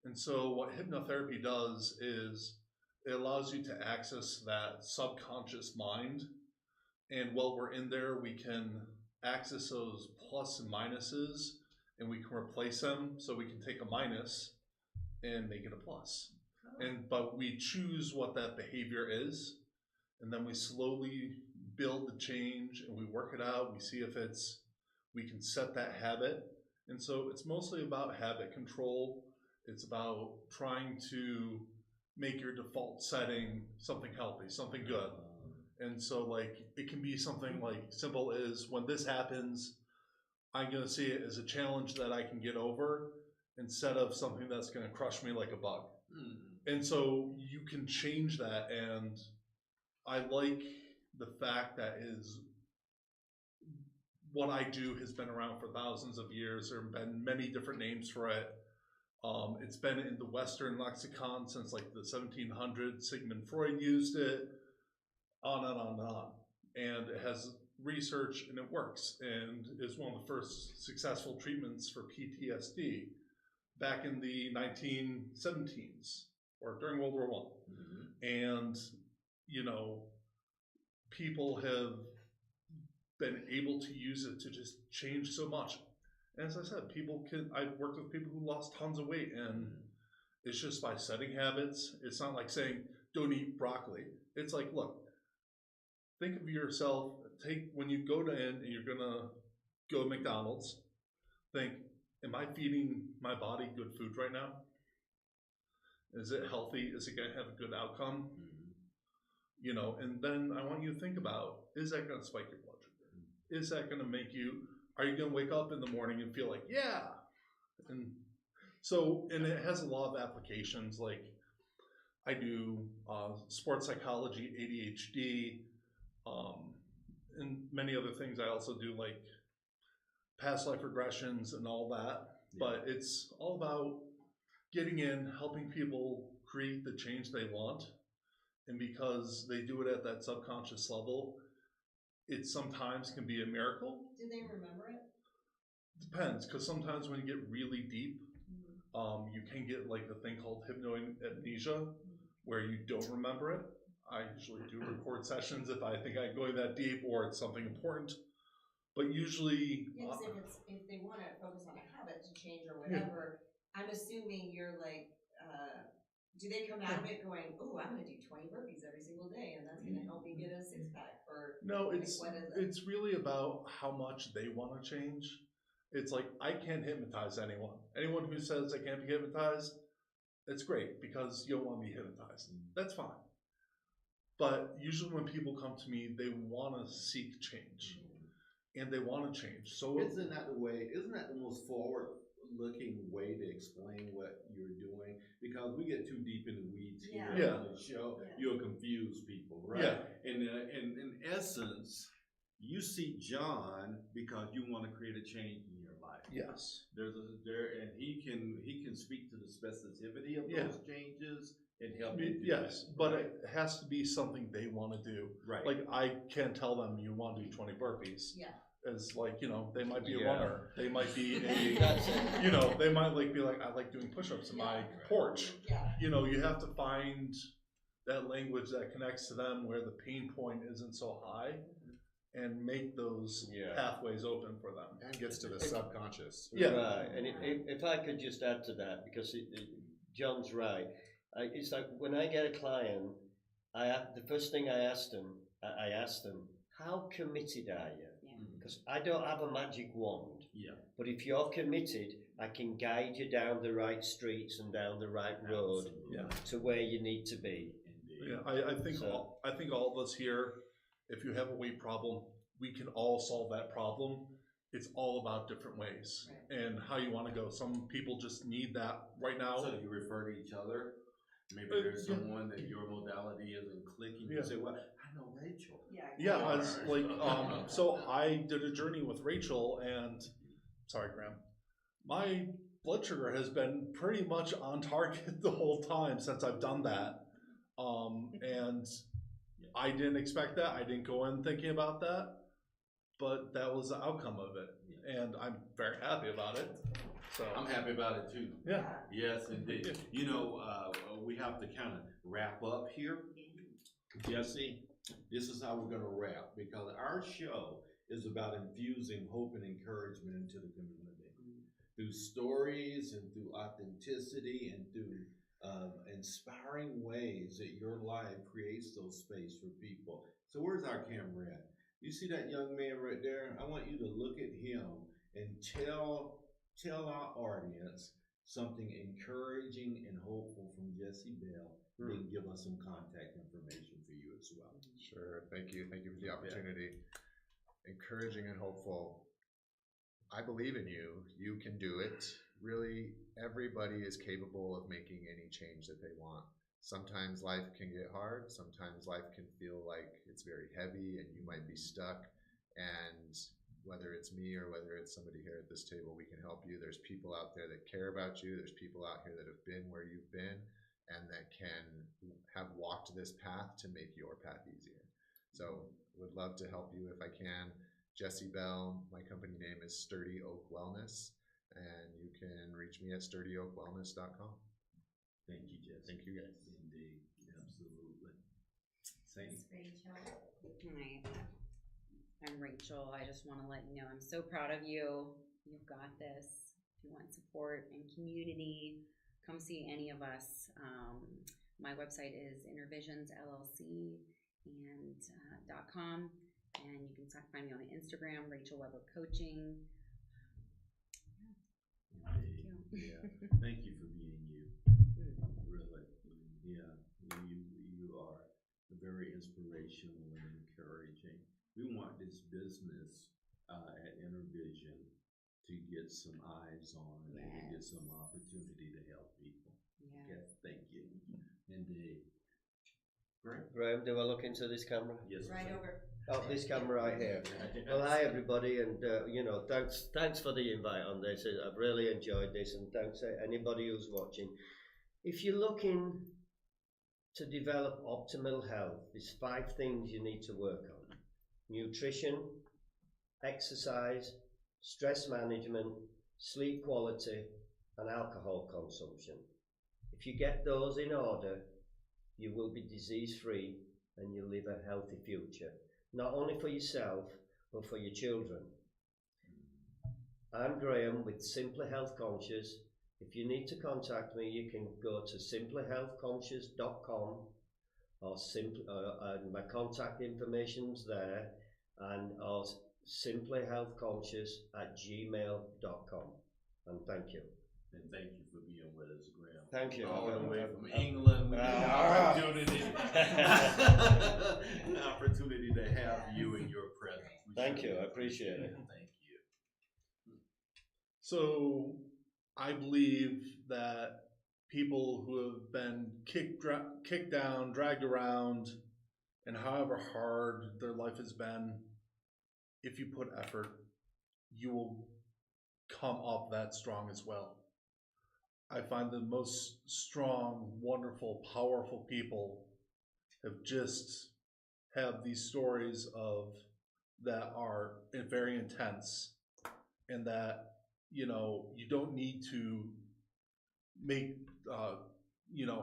And so what hypnotherapy does is it allows you to access that subconscious mind. And while we're in there, we can access those plus and minuses, and we can replace them. So we can take a minus and make it a plus. But we choose what that behavior is, and then we slowly build the change, and we work it out. We see if we can set that habit. And so it's mostly about habit control. It's about trying to make your default setting something healthy, something good. And so it can be something simple as, when this happens, I'm going to see it as a challenge that I can get over, instead of something that's going to crush me like a bug. And so you can change that. And I like the fact that what I do has been around for thousands of years. There have been many different names for it. It's been in the Western lexicon since the 1700s. Sigmund Freud used it, on and on and on. And it has research, and it works, and is one of the first successful treatments for PTSD back in the 1917s, or during World War I. And, people have been able to use it to just change so much. And as I said, I've worked with people who lost tons of weight, and it's just by setting habits. It's not like saying, don't eat broccoli. It's like, look, think of yourself, when you go to and you're gonna go to McDonald's, think, am I feeding my body good food right now? Is it healthy? Is it going to have a good outcome? You know, and then I want you to think about, is that going to spike your blood sugar? Is that going to make you, are you going to wake up in the morning and feel like, yeah? And so, and it has a lot of applications. Like I do sports psychology, ADHD, and many other things. I also do like past life regressions and all that. But it's all about getting in, helping people create the change they want. And because they do it at that subconscious level, it sometimes can be a miracle. Do they remember it? Depends, because sometimes when you get really deep, you can get like a thing called hypnoamnesia, where you don't remember it. I usually do record sessions if I think I'm going that deep or it's something important. But usually, Yeah, because if they want to focus on a habit to change or whatever, I'm assuming you're like, do they come out of it going, oh, I'm going to do 20 burpees every single day, and that's going to help me get a six pack? Or no, like, it's what is it? it's really about how much they want to change. It's like I can't hypnotize anyone. Anyone who says they can't be hypnotized, it's great because you don't want to be hypnotized. That's fine. But usually when people come to me, they want to seek change. And they want to change. So isn't that the most forward-looking way to explain what you're doing? Because we get too deep in the weeds here on the show, you'll confuse people, right? Yeah. And in essence, you see John because you want to create a change in your life. Yes. And he can speak to the specificity of those changes and help you. But it has to be something they want to do. Right. Like I can't tell them you want to do 20 burpees. Yeah. As like, you know, they might be a runner. They might be That's it. you know, they might like be like, I like doing push-ups in my porch. Yeah. You know, you have to find that language that connects to them where the pain point isn't so high and make those pathways open for them. And gets to the subconscious. Yeah. Right. And if I could just add to that, because John's right. It's like when I get a client, the first thing I ask them, how committed are you? Because I don't have a magic wand. Yeah. But if you're committed, I can guide you down the right streets and down the right road to where you need to be. Yeah, I think all of us here, if you have a weight problem, we can all solve that problem. It's all about different ways and how you want to go. Some people just need that right now. So you refer to each other? Maybe there's someone that your modality isn't clicking. You say, well, I know Rachel. Yeah, it's like, so I did a journey with Rachel and, sorry, Graham, my blood sugar has been pretty much on target the whole time since I've done that. And I didn't expect that. I didn't go in thinking about that, but that was the outcome of it. And I'm very happy about it. So I'm happy about it too. Yeah. Yes, indeed. You know, we have to kind of wrap up here. Jesse, this is how we're going to wrap, because our show is about infusing hope and encouragement into the community through stories and through authenticity and through inspiring ways that your life creates those space for people. So where's our camera at? You see that young man right there? I want you to look at him and tell our audience something encouraging and hopeful from Jesse Bell. Then give us some contact information for you as well. Sure. Thank you. Thank you for the opportunity. Encouraging and hopeful. I believe in you. You can do it. Really, everybody is capable of making any change that they want. Sometimes life can get hard. Sometimes life can feel like it's very heavy and you might be stuck. And whether it's me or whether it's somebody here at this table, we can help you. There's people out there that care about you. There's people out here that have been where you've been and that can have walked this path to make your path easier. So would love to help you if I can. Jesse Bell, my company name is Sturdy Oak Wellness, and you can reach me at sturdyoakwellness.com. Thank you, Jesse. Thank you, guys. Indeed, absolutely. Thanks, Rachel. Hi, I'm Rachel. I just want to let you know I'm so proud of you. You've got this. If you want support and community, come see any of us. My website is innervisionsllc.com, and you can find me on Instagram, Rachel Weber Coaching. Yeah. Thank you for being you. Really. Yeah. You are very inspirational and encouraging. We want this business at Intervision to get some eyes on and to get some opportunity to help people. Yeah. Okay. Thank you. Indeed. Great. Graham, do I look into this camera? Yes. Right over. Oh, this camera right here. Well, hi everybody, and thanks for the invite on this. I've really enjoyed this, and thanks to anybody who's watching. If you're looking to develop optimal health, there's 5 things you need to work on: nutrition, exercise, stress management, sleep quality, and alcohol consumption. If you get those in order, you will be disease-free and you'll live a healthy future, not only for yourself, but for your children. I'm Graham with Simply Health Conscious. If you need to contact me, you can go to simplyhealthconscious.com and my contact information's there, or simplyhealthconscious@gmail.com. And thank you. And thank you for being with us, Graham. Thank you. All the way from England, we get an opportunity to have you in your presence. Thank you. I appreciate it. Thank you. So I believe that people who have been kicked down, dragged around, and however hard their life has been, if you put effort, you will come up that strong as well. I find the most strong, wonderful, powerful people have these stories that are very intense, and that you don't need to make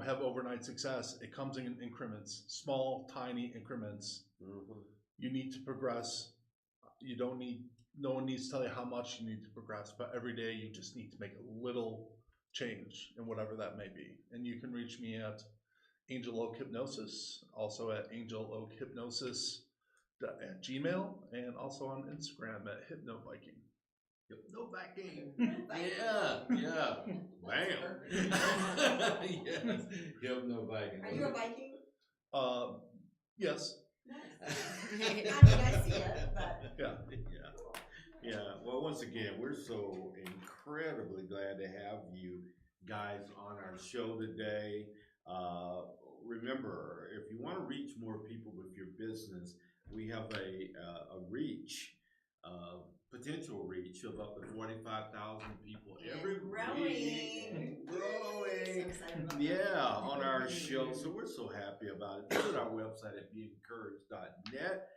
have overnight success. It comes in increments, small, tiny increments. Mm-hmm. You need to progress. No one needs to tell you how much you need to progress, but every day you just need to make a little change in whatever that may be. And you can reach me at Angel Oak Hypnosis, also at Angel Oak Hypnosis at Gmail, and also on Instagram at HypnoViking. No Viking. Viking. Yeah. Bam. Yes. No Viking. Are you a Viking? Yes. Nice. I mean, I see it, but Yeah. Well, once again, we're so incredibly glad to have you guys on our show today. Remember, if you want to reach more people with your business, we have a potential reach of up to 45,000 people every week. Growing. So excited about Yeah, on our show. So we're so happy about it. Visit our website at beencouraged.net.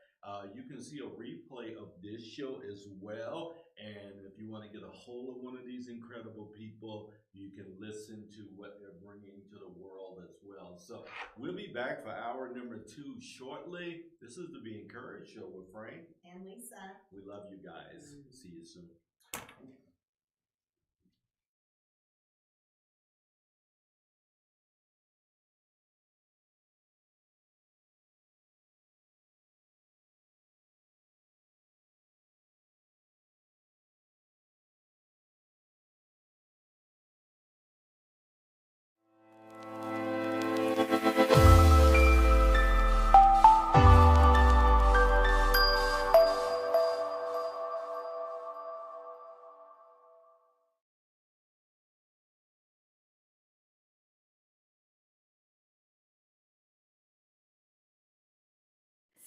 You can see a replay of this show as well. And if you want to get a hold of one of these incredible people, you can listen to what they're bringing to the world as well. So we'll be back for hour number 2 shortly. This is the Be Encouraged Show with Frank and Lisa. We love you guys. See you soon.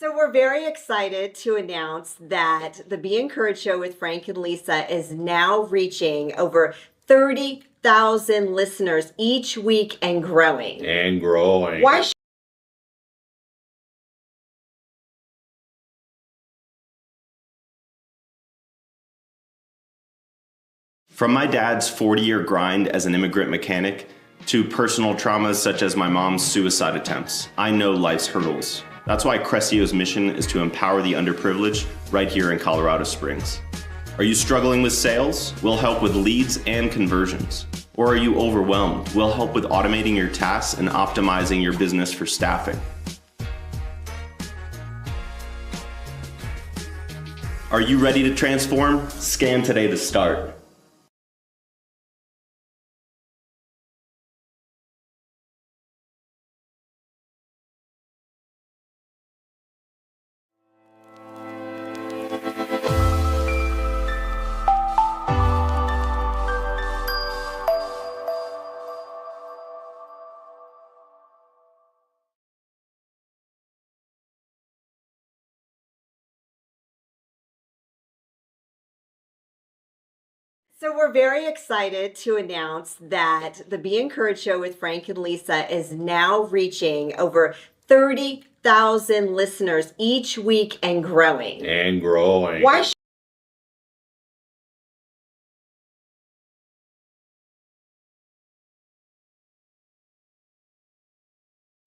So we're very excited to announce that the Be Encouraged Show with Frank and Lisa is now reaching over 30,000 listeners each week and growing. And growing. Why From my dad's 40-year grind as an immigrant mechanic to personal traumas such as my mom's suicide attempts, I know life's hurdles. That's why Crescio's mission is to empower the underprivileged right here in Colorado Springs. Are you struggling with sales? We'll help with leads and conversions. Or are you overwhelmed? We'll help with automating your tasks and optimizing your business for staffing. Are you ready to transform? Scan today to start. So we're very excited to announce that the Be Encouraged Show with Frank and Lisa is now reaching over 30,000 listeners each week and growing. And growing. Why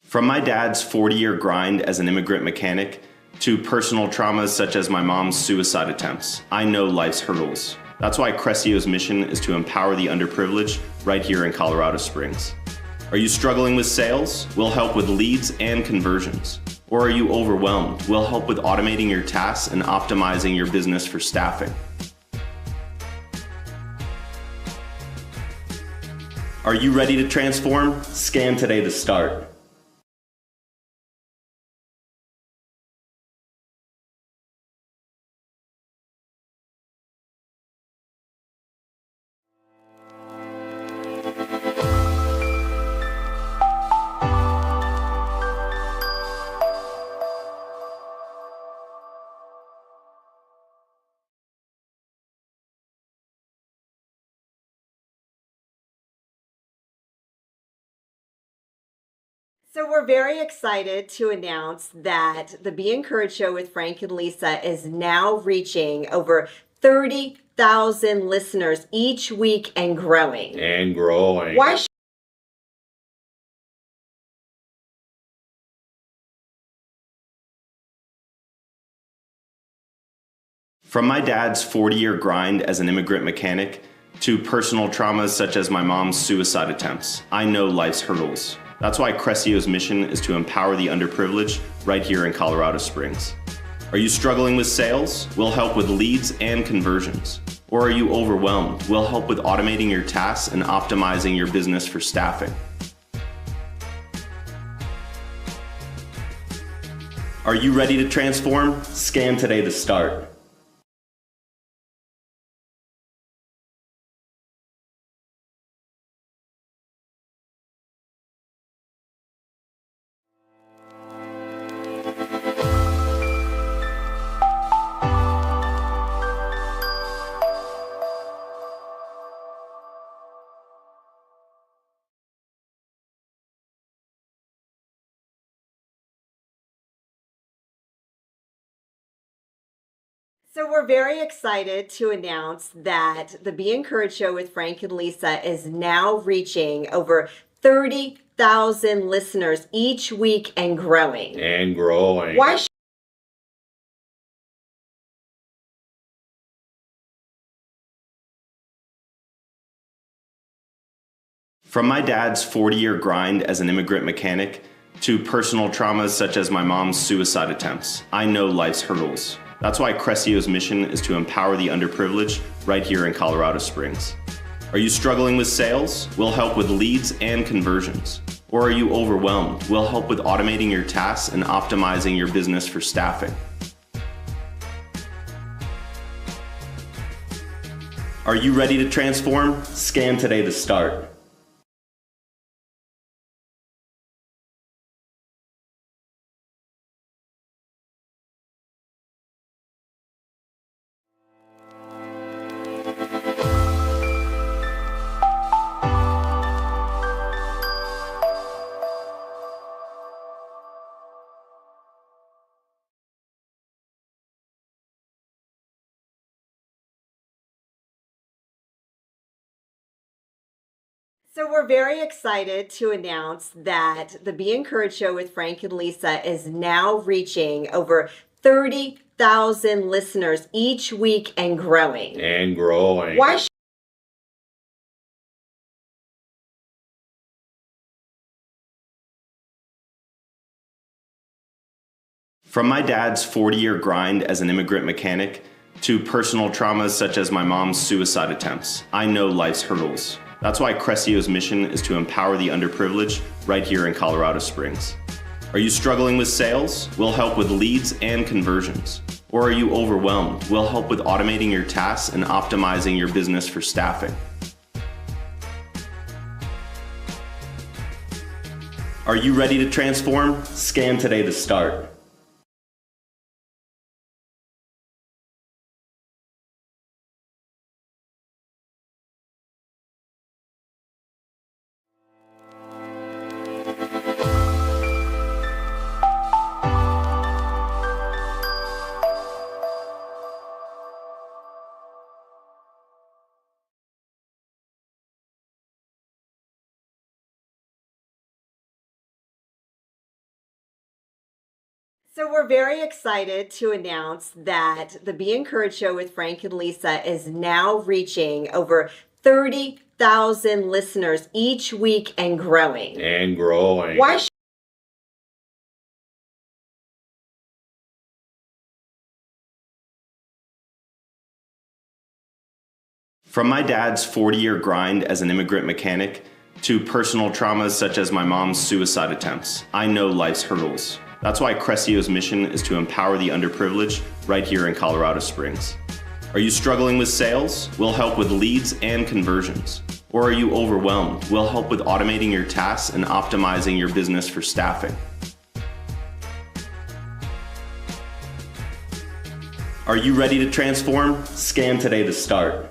From my dad's 40-year grind as an immigrant mechanic to personal traumas such as my mom's suicide attempts, I know life's hurdles. That's why Crescio's mission is to empower the underprivileged right here in Colorado Springs. Are you struggling with sales? We'll help with leads and conversions. Or are you overwhelmed? We'll help with automating your tasks and optimizing your business for staffing. Are you ready to transform? Scan today to start. So we're very excited to announce that the Be Encouraged Show with Frank and Lisa is now reaching over 30,000 listeners each week and growing. And growing. Why From my dad's 40-year grind as an immigrant mechanic to personal traumas such as my mom's suicide attempts, I know life's hurdles. That's why Crescio's mission is to empower the underprivileged right here in Colorado Springs. Are you struggling with sales? We'll help with leads and conversions. Or are you overwhelmed? We'll help with automating your tasks and optimizing your business for staffing. Are you ready to transform? Scan today to start. So we're very excited to announce that the Be Encouraged Show with Frank and Lisa is now reaching over 30,000 listeners each week and growing. And growing. Why From my dad's 40-year grind as an immigrant mechanic to personal traumas such as my mom's suicide attempts, I know life's hurdles. That's why Crescio's mission is to empower the underprivileged right here in Colorado Springs. Are you struggling with sales? We'll help with leads and conversions. Or are you overwhelmed? We'll help with automating your tasks and optimizing your business for staffing. Are you ready to transform? Scan today to start. So we're very excited to announce that the Be Encouraged Show with Frank and Lisa is now reaching over 30,000 listeners each week and growing. And growing. Why From my dad's 40-year grind as an immigrant mechanic to personal traumas such as my mom's suicide attempts, I know life's hurdles. That's why Crescio's mission is to empower the underprivileged right here in Colorado Springs. Are you struggling with sales? We'll help with leads and conversions. Or are you overwhelmed? We'll help with automating your tasks and optimizing your business for staffing. Are you ready to transform? Scan today to start. So we're very excited to announce that the Be Encouraged Show with Frank and Lisa is now reaching over 30,000 listeners each week and growing. And growing. Why From my dad's 40-year grind as an immigrant mechanic to personal traumas such as my mom's suicide attempts, I know life's hurdles. That's why Crescio's mission is to empower the underprivileged right here in Colorado Springs. Are you struggling with sales? We'll help with leads and conversions. Or are you overwhelmed? We'll help with automating your tasks and optimizing your business for staffing. Are you ready to transform? Scan today to start.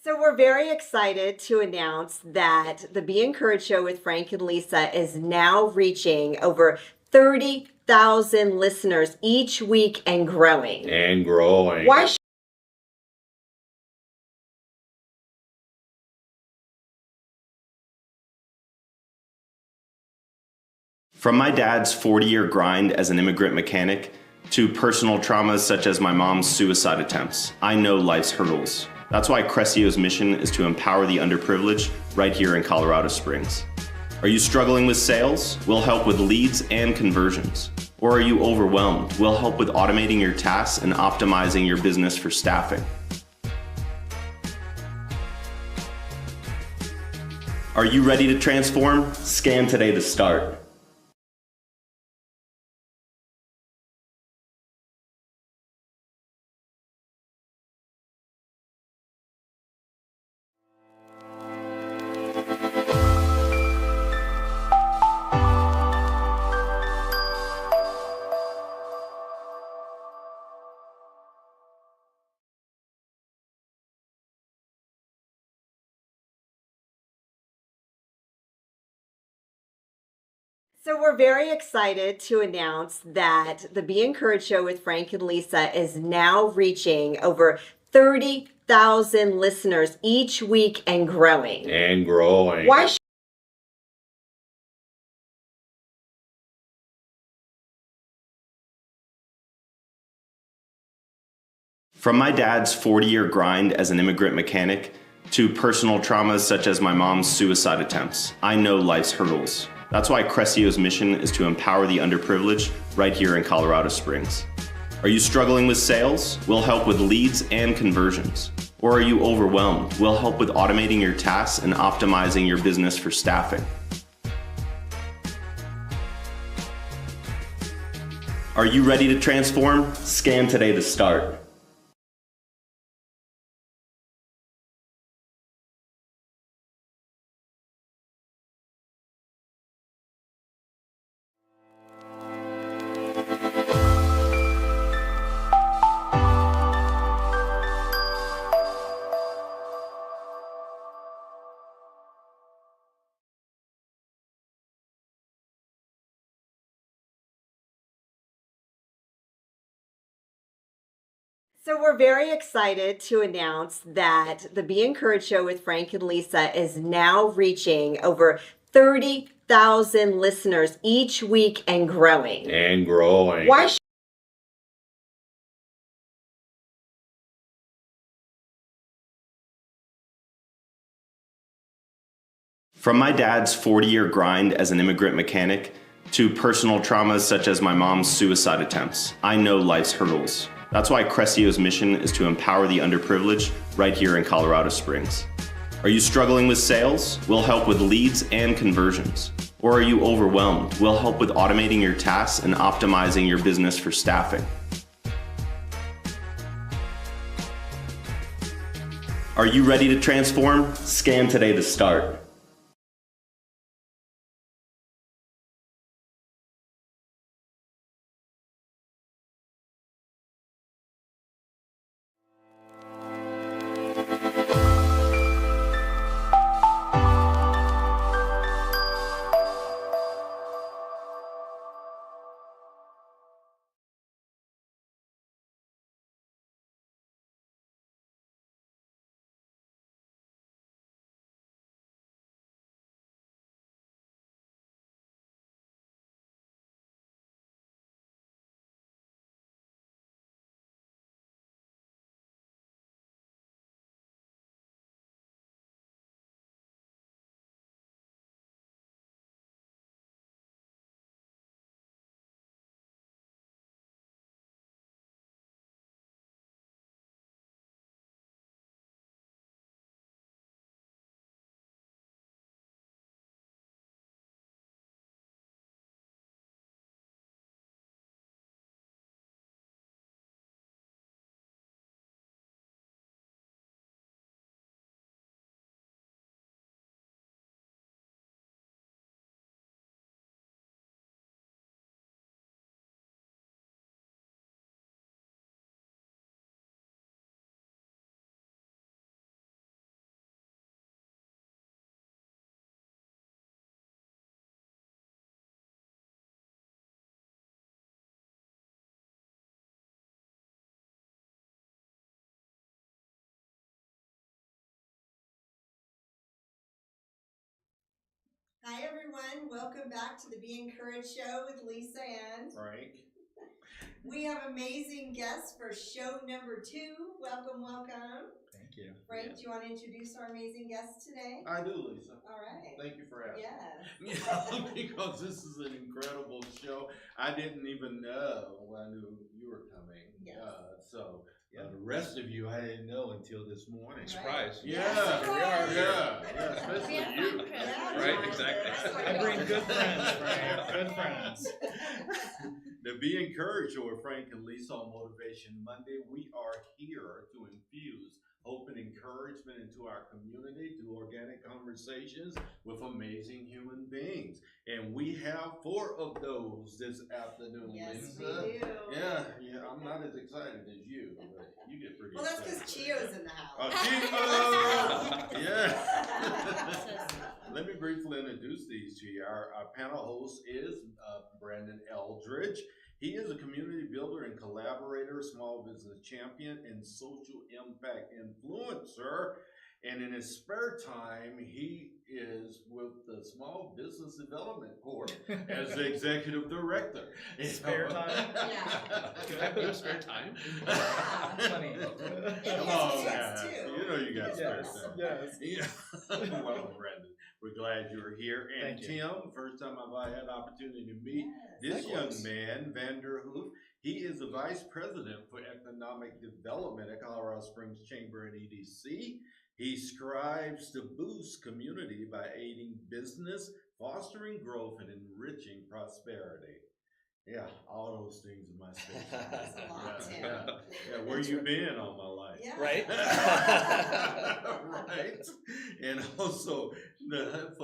So we're very excited to announce that the Be Encouraged Show with Frank and Lisa is now reaching over 30,000 listeners each week and growing. And growing. Why From my dad's 40-year grind as an immigrant mechanic to personal traumas such as my mom's suicide attempts, I know life's hurdles. That's why Crescio's mission is to empower the underprivileged right here in Colorado Springs. Are you struggling with sales? We'll help with leads and conversions. Or are you overwhelmed? We'll help with automating your tasks and optimizing your business for staffing. Are you ready to transform? Scan today to start. So we're very excited to announce that the Be Encouraged Show with Frank and Lisa is now reaching over 30,000 listeners each week and growing. And growing. Why From my dad's 40-year grind as an immigrant mechanic to personal traumas such as my mom's suicide attempts, I know life's hurdles. That's why Crescio's mission is to empower the underprivileged right here in Colorado Springs. Are you struggling with sales? We'll help with leads and conversions. Or are you overwhelmed? We'll help with automating your tasks and optimizing your business for staffing. Are you ready to transform? Scan today to start. So we're very excited to announce that the Be Encouraged Show with Frank and Lisa is now reaching over 30,000 listeners each week and growing. And growing. Why From my dad's 40-year grind as an immigrant mechanic to personal traumas such as my mom's suicide attempts, I know life's hurdles. That's why Crescio's mission is to empower the underprivileged right here in Colorado Springs. Are you struggling with sales? We'll help with leads and conversions. Or are you overwhelmed? We'll help with automating your tasks and optimizing your business for staffing. Are you ready to transform? Scan today to start. Hi everyone, welcome back to the Be Encouraged show with Lisa and Frank. we have amazing guests for show number 2. Welcome, welcome. Thank you. Frank, do you want to introduce our amazing guests today? I do, Lisa. All right. Thank you for having me. Yes. Yeah, because this is an incredible show. I didn't even know when I knew you were coming. Yes. The rest of you, I didn't know until this morning. Surprise. Yeah, Surprise. yeah, especially you. Yeah, Right, exactly. I bring good friends, Frank. Good friends. The Be Encouraged show with Frank and Lisa on Motivation Monday. We are here to infuse hope and encouragement into our community through organic conversations with amazing human beings. And we have 4 of those this afternoon, Yes, Lisa. we do. Yeah, I'm not as excited as you, but you get pretty Well, that's excited. because Chio's in the house. Chio! Yeah. Let me briefly introduce these to you. Our panel host is Brandon Eldridge. He is a community builder and collaborator, small business champion, and social impact influencer. And in his spare time, he is with the Small Business Development Corp as the executive director. Spare time? Yeah. Can I put spare time? Funny. Come has on, kids, man. too. You know you got spare Yes. time. Yes. Yeah. Welcome, Brandon. We're glad you're here. And Thank you. Tim, first time I've had the opportunity to meet Yes. this young man, Vanderhoof. He is the vice president for economic development at Colorado Springs Chamber and EDC. He strives to boost community by aiding business, fostering growth, and enriching prosperity. Yeah, all those things in my space. That's a lot, Tim. Yeah, where you been all my life? Yeah. Right? Right. And also, for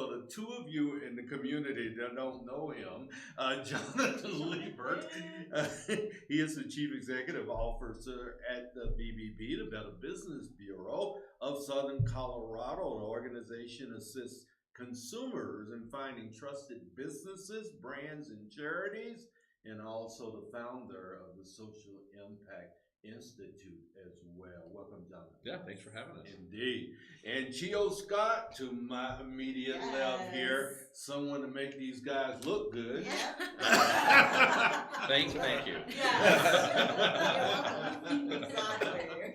the 2 of you in the community that don't know him, Jonathan Liebert, he is the Chief Executive Officer at the BBB, the Better Business Bureau of Southern Colorado. The organization assists consumers in finding trusted businesses, brands, and charities, and also the founder of the Social Impact Institute as well. Welcome, Jonathan. Yeah, thanks for having us. Indeed. And Chio Scott to my immediate left here, someone to make these guys look good. Yeah. Thank you. Yes. Exactly.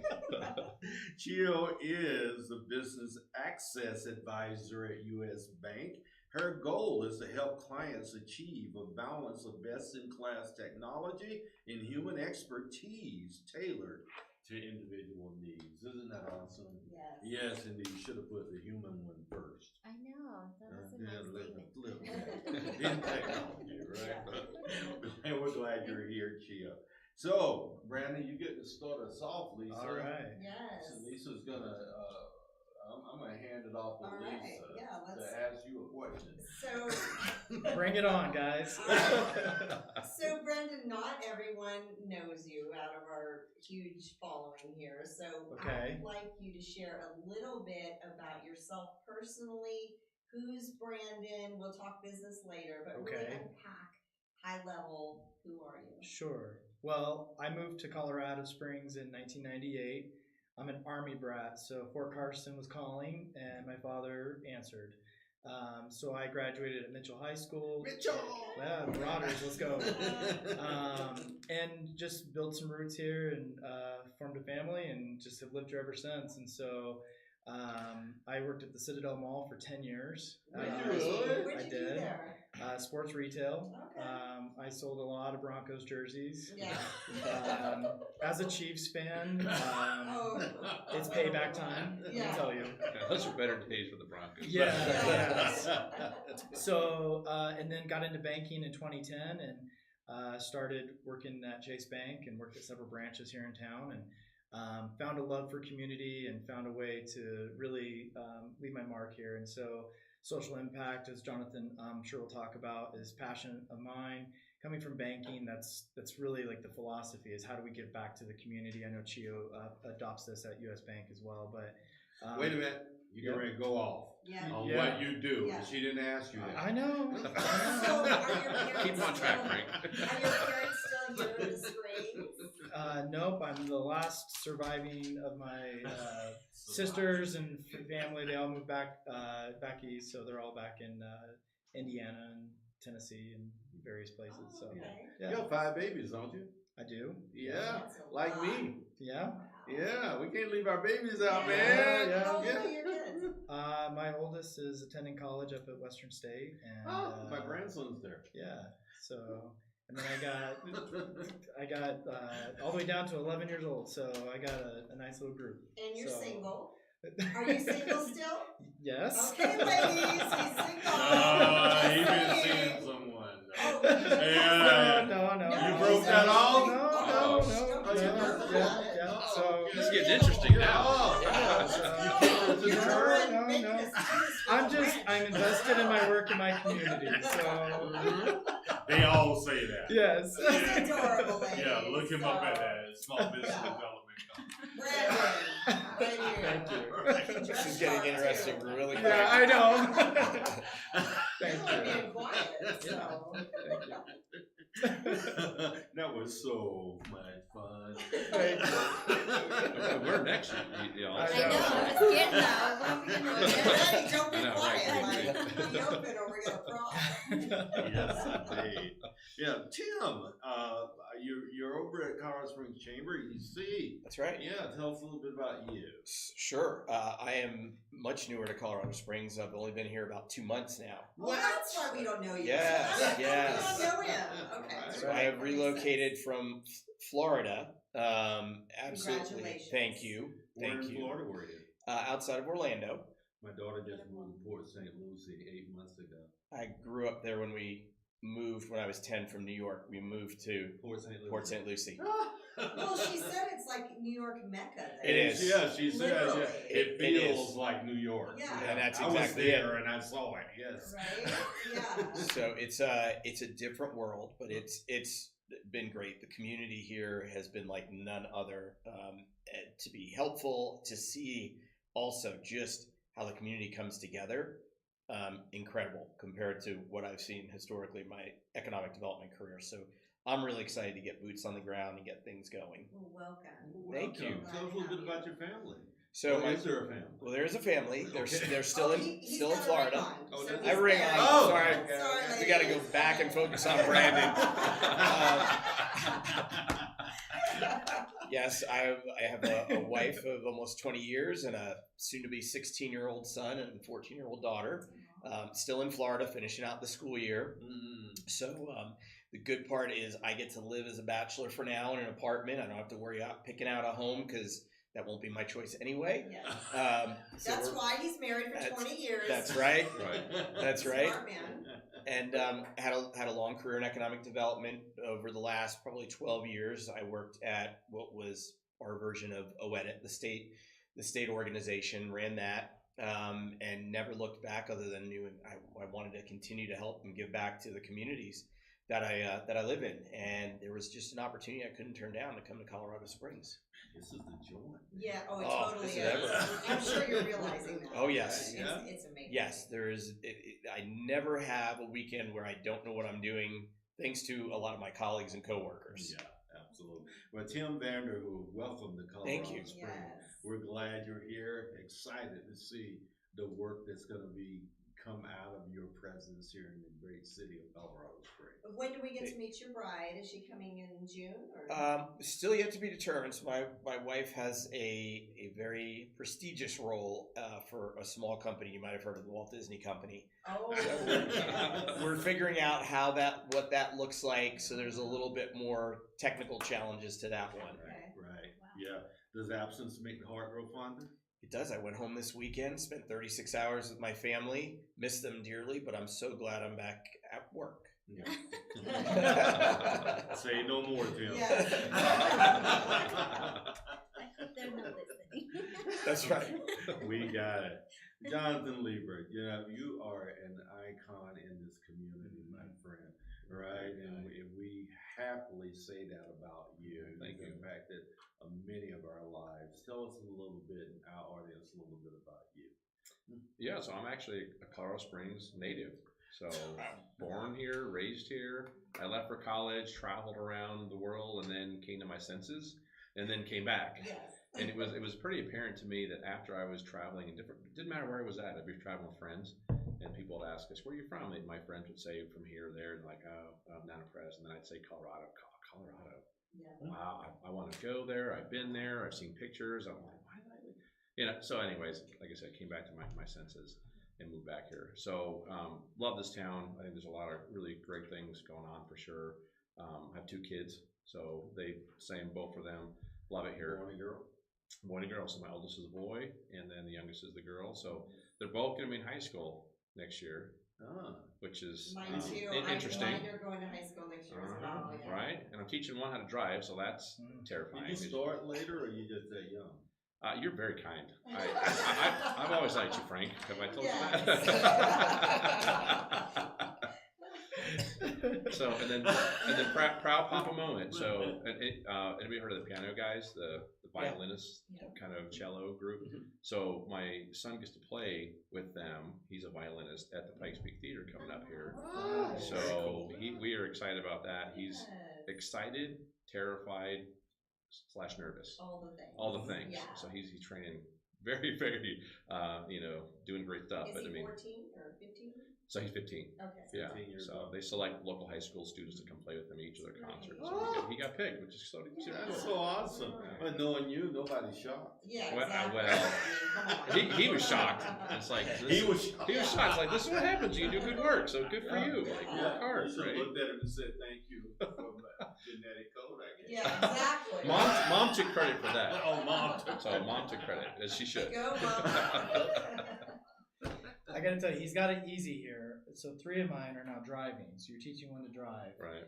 Chio is the business access advisor at U.S. Bank. Her goal is to help clients achieve a balance of best-in-class technology and human expertise tailored to individual needs. Isn't that awesome? Yes. Yes, indeed. You should have put the human one first. I know. That was a Yeah, nice little statement. bit. In technology, right? Yeah. And we're glad you're here, Chio. So, Brandon, you get to start us off, Lisa. All right. Yes. So Lisa's gonna, I'm gonna hand it off to All right, Lisa yeah, to let's- ask you a question. So, Bring it on, guys. so Brendan, not everyone knows you out of our huge following here. So Okay. I'd like you to share a little bit about yourself personally. Who's Brandon? We'll talk business later, but really Okay. unpack high level. Who are you? Sure. Well, I moved to Colorado Springs in 1998. I'm an Army brat, so Fort Carson was calling, and my father answered. So I graduated at Mitchell High School. Mitchell! Yeah, Marauders, let's go. And just built some roots here and formed a family and just have lived here ever since. And so I worked at the Citadel Mall for 10 years. What'd you really? What'd I you do did. there? Sports retail. Okay. I sold a lot of Broncos jerseys. Yeah. As a Chiefs fan, Oh. it's payback time, let Yeah. me tell you. Yeah, those are better days for the Broncos. Yeah. So, and then got into banking in 2010 and started working at Chase Bank and worked at several branches here in town and found a love for community and found a way to really leave my mark here. And so social impact, as Jonathan I'm sure will talk about, is passion of mine. Coming from banking, that's really like the philosophy is how do we give back to the community. I know Chio adopts this at US Bank as well, but Wait a minute. You're ready to go off Yeah. on Yeah. what you do. Yeah. She didn't ask you that. I know. So are your parents Keep 'em on track, still- Frank. Are your parents still here in the Springs? Nope, I'm the last surviving of my sisters and family. They all moved back east, so they're all back in Indiana and Tennessee and various places. So Okay. You have 5 babies, don't you? I do. Yeah, That's a like lot. me. Yeah. Yeah, we can't leave our babies out, Yeah. man. Yeah. How old are your kids? My oldest is attending college up at Western State, and My grandson's there. yeah. So, and then I got all the way down to 11 years old. So I got a nice little group. And you're So- single. Are you single still? Yes. Okay, ladies, he's single. He's been Hey. seeing someone. Oh, Yeah. No. No, You he's broke that single. off? Oh, No. don't be careful about it. Yeah. So This is getting interesting now. Oh, Yeah, so so- you can't You're just the turn. one making No. us choose I'm for just rent. I'm invested in my work and my community. So They all say that. yes. He's adorable, ladies. Yeah, look him up at So, that small business development company. Brandon, right here. Thank you. Right. This is getting interesting really quick. Yeah, I know. Thank You are you. being quiet, so. Thank you. That was so much fun. Thank you. Where next? Y'all? I I know. know, I'm just getting that. When are we gonna Get get ready, don't be I know, quiet, right. like, be open or we're gonna crawl. Yes, indeed. Yeah, Tim, you're over at Colorado Springs Chamber, EC. That's right. Yeah, tell us a little bit about you. Sure. I am much newer to Colorado Springs. I've only been here about 2 months now. Well, that's why we don't know you. Yes, yes. We don't know him. Okay. So I have relocated from Florida. Absolutely. Congratulations. Thank you. Where Thank in you. Florida were you? Outside of Orlando. My daughter just moved to Port St. Lucie 8 months ago. I grew up there when we moved, when I was 10 from New York. We moved to Port St. Lucie. Port St. Lucie. Well, she said it's like New York Mecca. There. It is. Yeah, she said Literally. it It feels is. like New York. Yeah. And that's I was exactly there it. and I saw it. Yes. Right? Yeah. So it's a different world, but it's been great. The community here has been like none other, to be helpful, to see also just how the community comes together. Incredible compared to what I've seen historically in my economic development career. So I'm really excited to get boots on the ground and get things going. Well, welcome. Thank you. Tell us a little bit about your family. So Or is there a family? well, there is a family. They're Okay. they're still He's still in got a Florida. ring on, Oh, so does I have a ring he's on. married. Oh. Sorry, we got to go ladies. back and focus on Brandon. Yes, I have a wife of almost 20 years and a soon-to-be 16-year-old son and 14-year-old daughter. Still in Florida, finishing out the school year. So the good part is I get to live as a bachelor for now in an apartment. I don't have to worry about picking out a home because that won't be my choice anyway. Yes. So That's we're- why he's married for that's- 20 years. That's right. Right. That's right. Smart man. And had a long career in economic development over the last probably 12 years. I worked at what was our version of OEDIT, the state organization, ran that, and never looked back other than knew I wanted to continue to help and give back to the communities that I live in. And there was just an opportunity I couldn't turn down to come to Colorado Springs. This is the joint. Yeah, oh, it Oh, totally this is. is ever. I'm sure you're realizing that. Oh, yes. It's amazing. Yes, there is. I never have a weekend where I don't know what I'm doing, thanks to a lot of my colleagues and coworkers. Yeah, absolutely. Well, Tim Vanderhoof, welcome to Colorado Thank you. Springs. Yes. We're glad you're here. Excited to see the work that's going to come out of your presence here in the great city of Colorado Springs. When do we get to meet your bride? Is she coming in June? Or? Still yet to be determined. So my wife has a very prestigious role for a small company. You might have heard of the Walt Disney Company. Oh, We're figuring out what that looks like. So there's a little bit more technical challenges to that one. Okay. Right. Yeah. Does absence make the heart grow fonder? It does. I went home this weekend, spent 36 hours with my family, missed them dearly, but I'm so glad I'm back at work. Yeah. Say no more, Tim. Yes. I hope they're not listening. That's right. We got it. Jonathan Liebert, you are an icon in this community, my friend, right? And we happily say that about you. Thank you. The fact that many of our lives. Tell us a little bit, our audience, a little bit about you. Yeah, so I'm actually a Colorado Springs native. So born here, raised here. I left for college, traveled around the world, and then came to my senses, and then came back. Yes. And it was pretty apparent to me that after I was traveling in didn't matter where I was at, I'd be traveling with friends, And people would ask us, where are you from? And my friends would say from here or there, and like, oh, I'm not impressed. And then I'd say Colorado. Colorado. Yeah. Wow, I want to go there. I've been there. I've seen pictures. I'm like, why did I leave? You know, so anyways, like I said, I came back to my senses and moved back here. So love this town. I think there's a lot of really great things going on for sure. I have 2 kids, so they same both for them. Love it here. Boy and girl. Boy and girl. So my oldest is a boy, and then the youngest is the girl. So they're both going to be in high school next year, which is Mine too. interesting. Mine are going to high school next year as well. Yeah. Right? And I'm teaching one how to drive, so that's terrifying. Did you start later, or you just that young? You're very kind. I've always liked you, Frank. Have I told you that? So and then proud papa moment. So anybody heard of the piano guys, the violinists, kind of cello group? So my son gets to play with them. He's a violinist at the Pikes Peak Theater coming up here. So we are excited about that. He's excited, terrified, / nervous. All the things. Yeah. So he's training very, very, doing great stuff. Is but he I mean, 14 or 15? so he's 15. Okay. Yeah. 15 years So old. they select local high school students to come play with them at each of their concerts. So Oh. he got picked, which is so That's so awesome. But knowing you, nobody's shocked. Yeah, Well, exactly. well, I mean, come on. he was shocked. It's like He was shocked. He was shocked. It's like, this is what happens. You do good work, so good for you. Like, work hard, You should right? have looked at him and said thank you from genetic code, I guess. Yeah, exactly. Mom took credit for that. Oh, mom took So mom took credit, as she should. Go, Mom. I gotta tell you, he's got it easy here. So 3 of mine are now driving. So you're teaching one to drive. Right.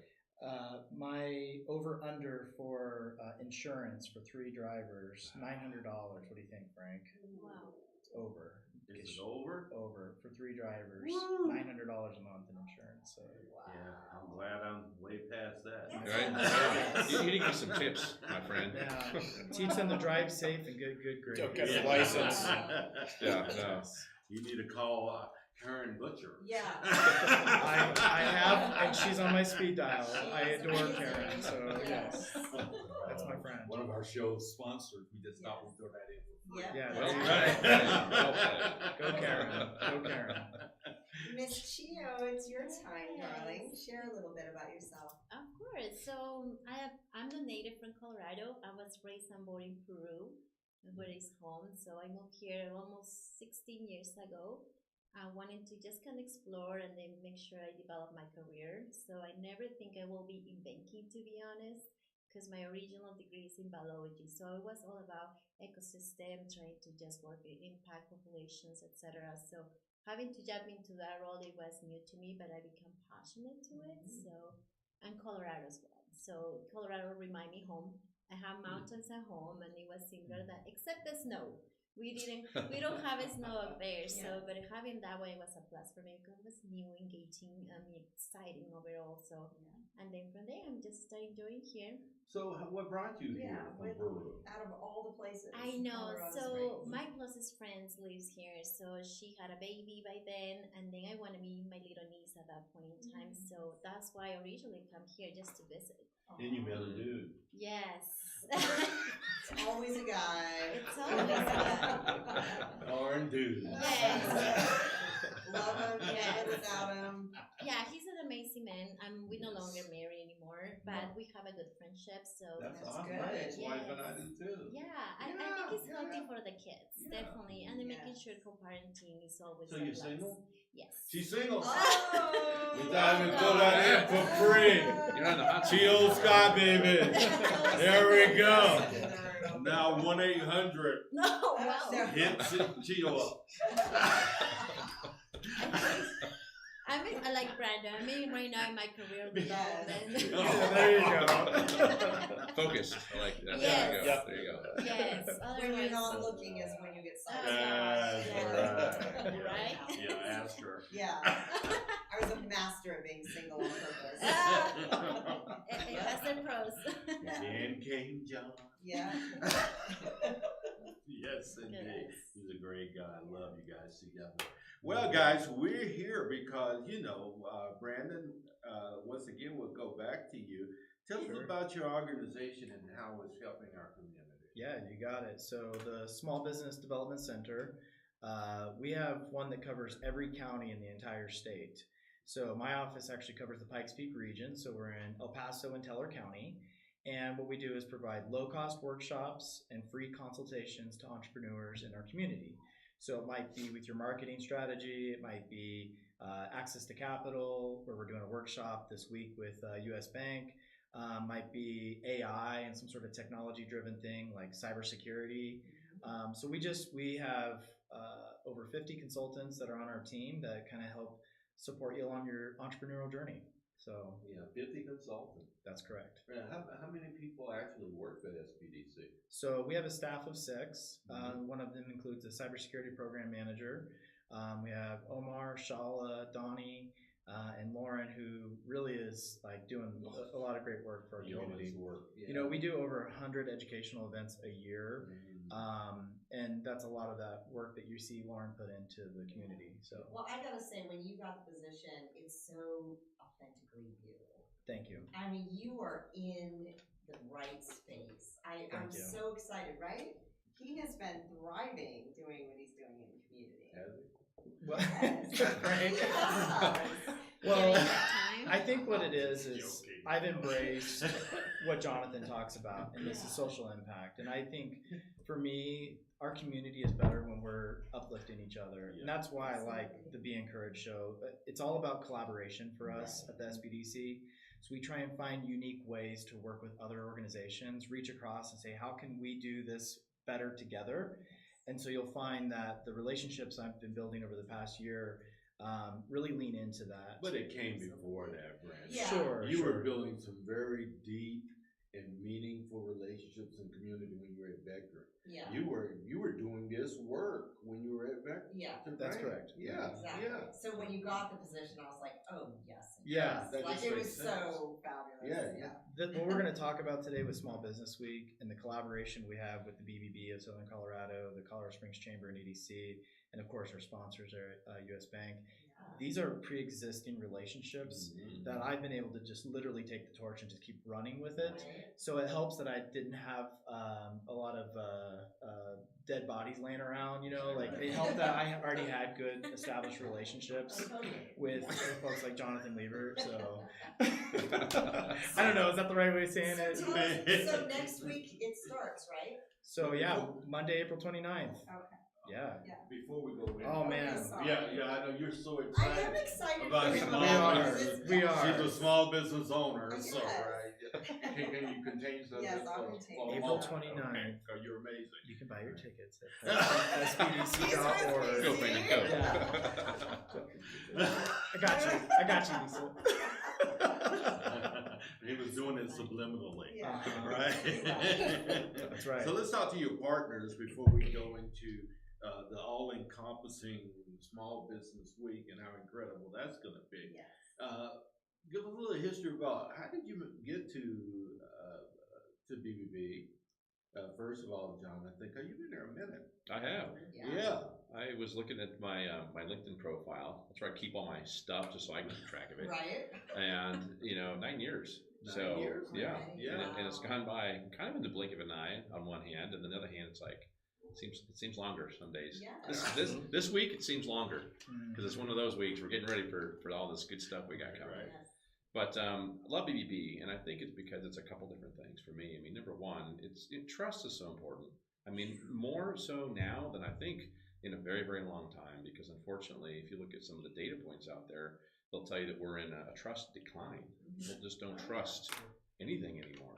My over under for insurance for 3 drivers, $900. What do you think, Frank? Wow. Over. Is it over? Over for 3 drivers, Woo. $900 a month in insurance. So Yeah, I'm glad I'm way past that. Right? You need to give some tips, my friend. yeah, teach them to drive safe and good grades. Don't get a license. Yeah, no. You need to call Karen Butcher. Yeah. I have, and she's on my speed dial. I adore Karen, so yes, that's my friend. One of our shows sponsored. We just thought we'd throw that in. Yeah. Yeah, Well that's played. right. Well played. Go Karen, go Karen. Miss Chio, it's your time, darling. Share a little bit about yourself. Of course. So I'm a native from Colorado. I was raised and born in Peru, where it's home. So I moved here almost 16 years ago. I wanted to just kind of explore and then make sure I develop my career. So I never think I will be in banking, to be honest, because my original degree is in biology. So it was all about ecosystem, trying to just work with impact populations, etc. So having to jump into that role, it was new to me, but I became passionate to it. So, and Colorado as well. So Colorado remind me home. I have mountains at home, and it was similar that, except the snow. We don't have snow up there. So, but having that way was a plus for me because it was new, engaging, exciting overall. So, and then from there, I'm just enjoying here. So, what brought you here from Peru? Out of all the places. I know. Colorado So Springs. my closest friend lives here. So she had a baby by then, and then I want to meet my little niece at that point in time. So that's why I originally come here just to visit. Then you met a dude. Yes. It's always a guy. It's always a guy. Darn dude. Yes. Love him, can't live without him. Yeah, he's an amazing man. We're no longer married anymore, but we have a good friendship. So That's That's awesome. good. My ex-wife Yes. and I do too. yeah, I think it's healthy for the kids, definitely, and then making sure co-parenting is always. So a you're plus. single? Yes. She's single. Oh! We thought we'd go down here for free. You're on the hot seat. Chio Sky, baby. There we go. There we go. Now 1-800 No, wow. hit Chio up. I like Brandon. Right now in my career development. There you go. Focus. I like that. Yes. There you go. There you go. Yes. When you're Otherwise, not looking is when you get That's sidetracked. right. Right? Yeah, ask her. Yeah. I was a master at being single on purpose. it has their pros. Then came John. Yeah. Yes, indeed. Yes. He's a great guy. I love you guys together. Well, guys, we're here because, Brandon, once again, we'll go back to you. Tell us about your organization and how it's helping our community. Yeah, you got it. So the Small Business Development Center, We have one that covers every county in the entire state. So my office actually covers the Pikes Peak region. So we're in El Paso and Teller County. And what we do is provide low-cost workshops and free consultations to entrepreneurs in our community. So it might be with your marketing strategy. It might be access to capital, where we're doing a workshop this week with US Bank. Might be AI and some sort of technology-driven thing like cybersecurity. So we have over 50 consultants that are on our team that kind of help support you along your entrepreneurial journey. So Yeah, 50 consultants. That's correct. How many people actually work for SBDC? So we have a staff of 6. One of them includes a cybersecurity program manager. We have Omar, Shala, Donnie, and Lauren, who really is like doing a lot of great work for our community. Yeah. You know, we do over 100 educational events a year, and that's a lot of that work that you see Lauren put into the community. So, well, I gotta say, when you got the position, it's so authentically you. Thank you. I mean, you are in the right space. I'm so excited, right? He has been thriving doing what he's doing in the community. Has he? Well, Yes. right? Yes. Well, I think what it is I've embraced what Jonathan talks about, and this is social impact. And I think for me, our community is better when we're uplifting each other. And that's why I like the Be Encouraged show. It's all about collaboration for us at the SBDC. So we try and find unique ways to work with other organizations, reach across and say, how can we do this better together? And so you'll find that the relationships I've been building over the past year really lean into that. But it came before that, Brandon. Yeah. Sure. You were building some very deep and meaningful relationships in community when you were at Vector. Yeah. You were doing this work when you were at Vector. Yeah. That's right? correct. Yeah. Exactly. Yeah. So when you got the position, I was like, oh yes. Yeah, that Like just it makes was sense. so fabulous. Yeah. What we're going to talk about today with Small Business Week and the collaboration we have with the BBB of Southern Colorado, the Colorado Springs Chamber and EDC, and of course our sponsors are US Bank. These are pre-existing relationships that I've been able to just literally take the torch and just keep running with it. Right. So it helps that I didn't have a lot of dead bodies laying around, you know, like it helped that I already had good established relationships with folks like Jonathan Weaver. So I don't know, is that the right way of saying it? So next week it starts, right? So yeah, Monday, April 29th. Okay. Yeah. Before we go in. Oh man. Yeah, I know you're so I excited. am excited About for small you. business. We are. She's a small business owner, Yes. so right. Can you contain something? Yes, I'll contain. April Okay. 29th. Oh, you're amazing. You can buy your tickets at SBDC.org. Go, Brandon, go. Yeah. I got you, Lisa. He was doing it subliminally. Yeah. Right? That's right. So let's talk to your partners before we go into the all-encompassing Small Business Week and how incredible that's going to be. Yes. Give a little history about how did you get to BBB? First of all, Jonathan, because you've been there a minute. I have. Yeah. I was looking at my my LinkedIn profile. That's where I keep all my stuff, just so I can keep track of it. Right. And 9 years. 9 years? Yeah, Yeah. And it's gone by kind of in the blink of an eye on one hand, and on the other hand, it's like it seems longer some days. Yeah. This week it seems longer because it's one of those weeks we're getting ready for all this good stuff we got coming. Right. Yes. But I love BBB, and I think it's because it's a couple different things for me. I mean, number one, trust is so important. I mean, more so now than I think in a very, very long time, because unfortunately, if you look at some of the data points out there, they'll tell you that we're in a trust decline. People just don't trust anything anymore.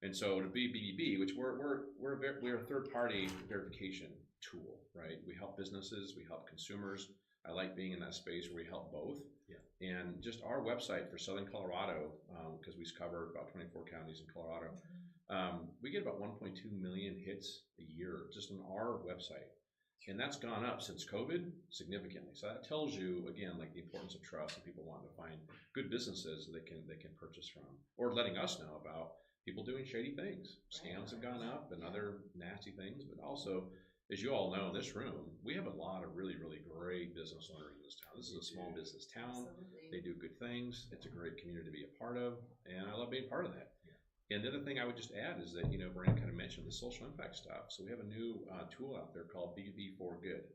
And so to be BBB, which we're a third-party verification tool, right? We help businesses, we help consumers. I like being in that space where we help both. Yeah. And just our website for Southern Colorado, because we cover about 24 counties in Colorado, we get about 1.2 million hits a year just on our website. And that's gone up since COVID significantly. So that tells you, again, like the importance of trust and people wanting to find good businesses that they can purchase from, or letting us know about people doing shady things. Scams have gone up and other nasty things, but also, as you all know in this room, we have a lot of really, really great business owners in this town. This is a small business town. Absolutely. They do good things. It's a great community to be a part of, and I love being part of that. And the other thing I would just add is that, Brian kind of mentioned the social impact stuff. So we have a new tool out there called BBB for Good.